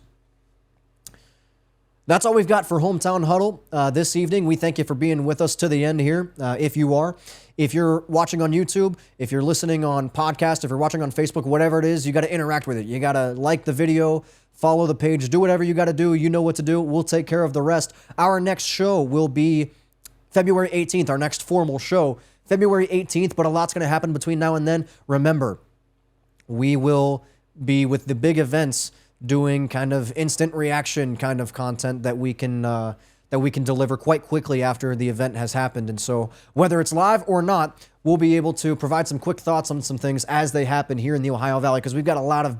That's all we've got for Hometown Huddle this evening. We thank you for being with us to the end here, if you are. If you're watching on YouTube, if you're listening on podcast, if you're watching on Facebook, whatever it is, you got to interact with it. You got to like the video, follow the page, do whatever you got to do. You know what to do. We'll take care of the rest. Our next show will be February 18th, our next formal show, February 18th, but a lot's going to happen between now and then. Remember, we will be with the big events doing kind of instant reaction kind of content that we can deliver quite quickly after the event has happened. And so whether it's live or not, we'll be able to provide some quick thoughts on some things as they happen here in the Ohio Valley, because we've got a lot of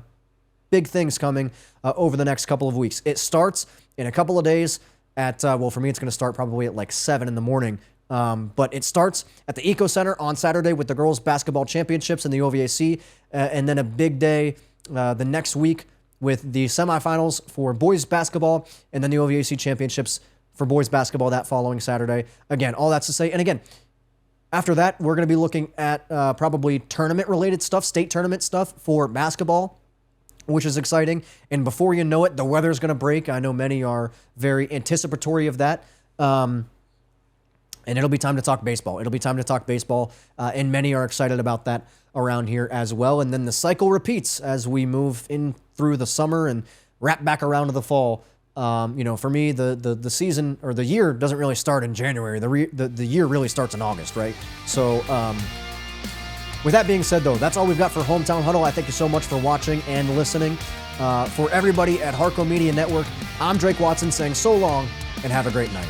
big things coming over the next couple of weeks. It starts in a couple of days at, for me, it's going to start probably at like 7 in the morning. But it starts at the Eco Center on Saturday with the girls basketball championships in the OVAC, and then a big day the next week with the semifinals for boys basketball, and then the OVAC championships for boys basketball that following Saturday. Again, all that's to say, and again, after that, we're going to be looking at probably tournament-related stuff, state tournament stuff for basketball, which is exciting. And before you know it, the weather's going to break. I know many are very anticipatory of that. And it'll be time to talk baseball. And many are excited about that around here as well. And then the cycle repeats as we move in through the summer and wrap back around to the fall. For me, the season or the year doesn't really start in January. The year really starts in August, right? So with that being said, though, that's all we've got for Hometown Huddle. I thank you so much for watching and listening. For everybody at Harco Media Network, I'm Drake Watson saying so long and have a great night.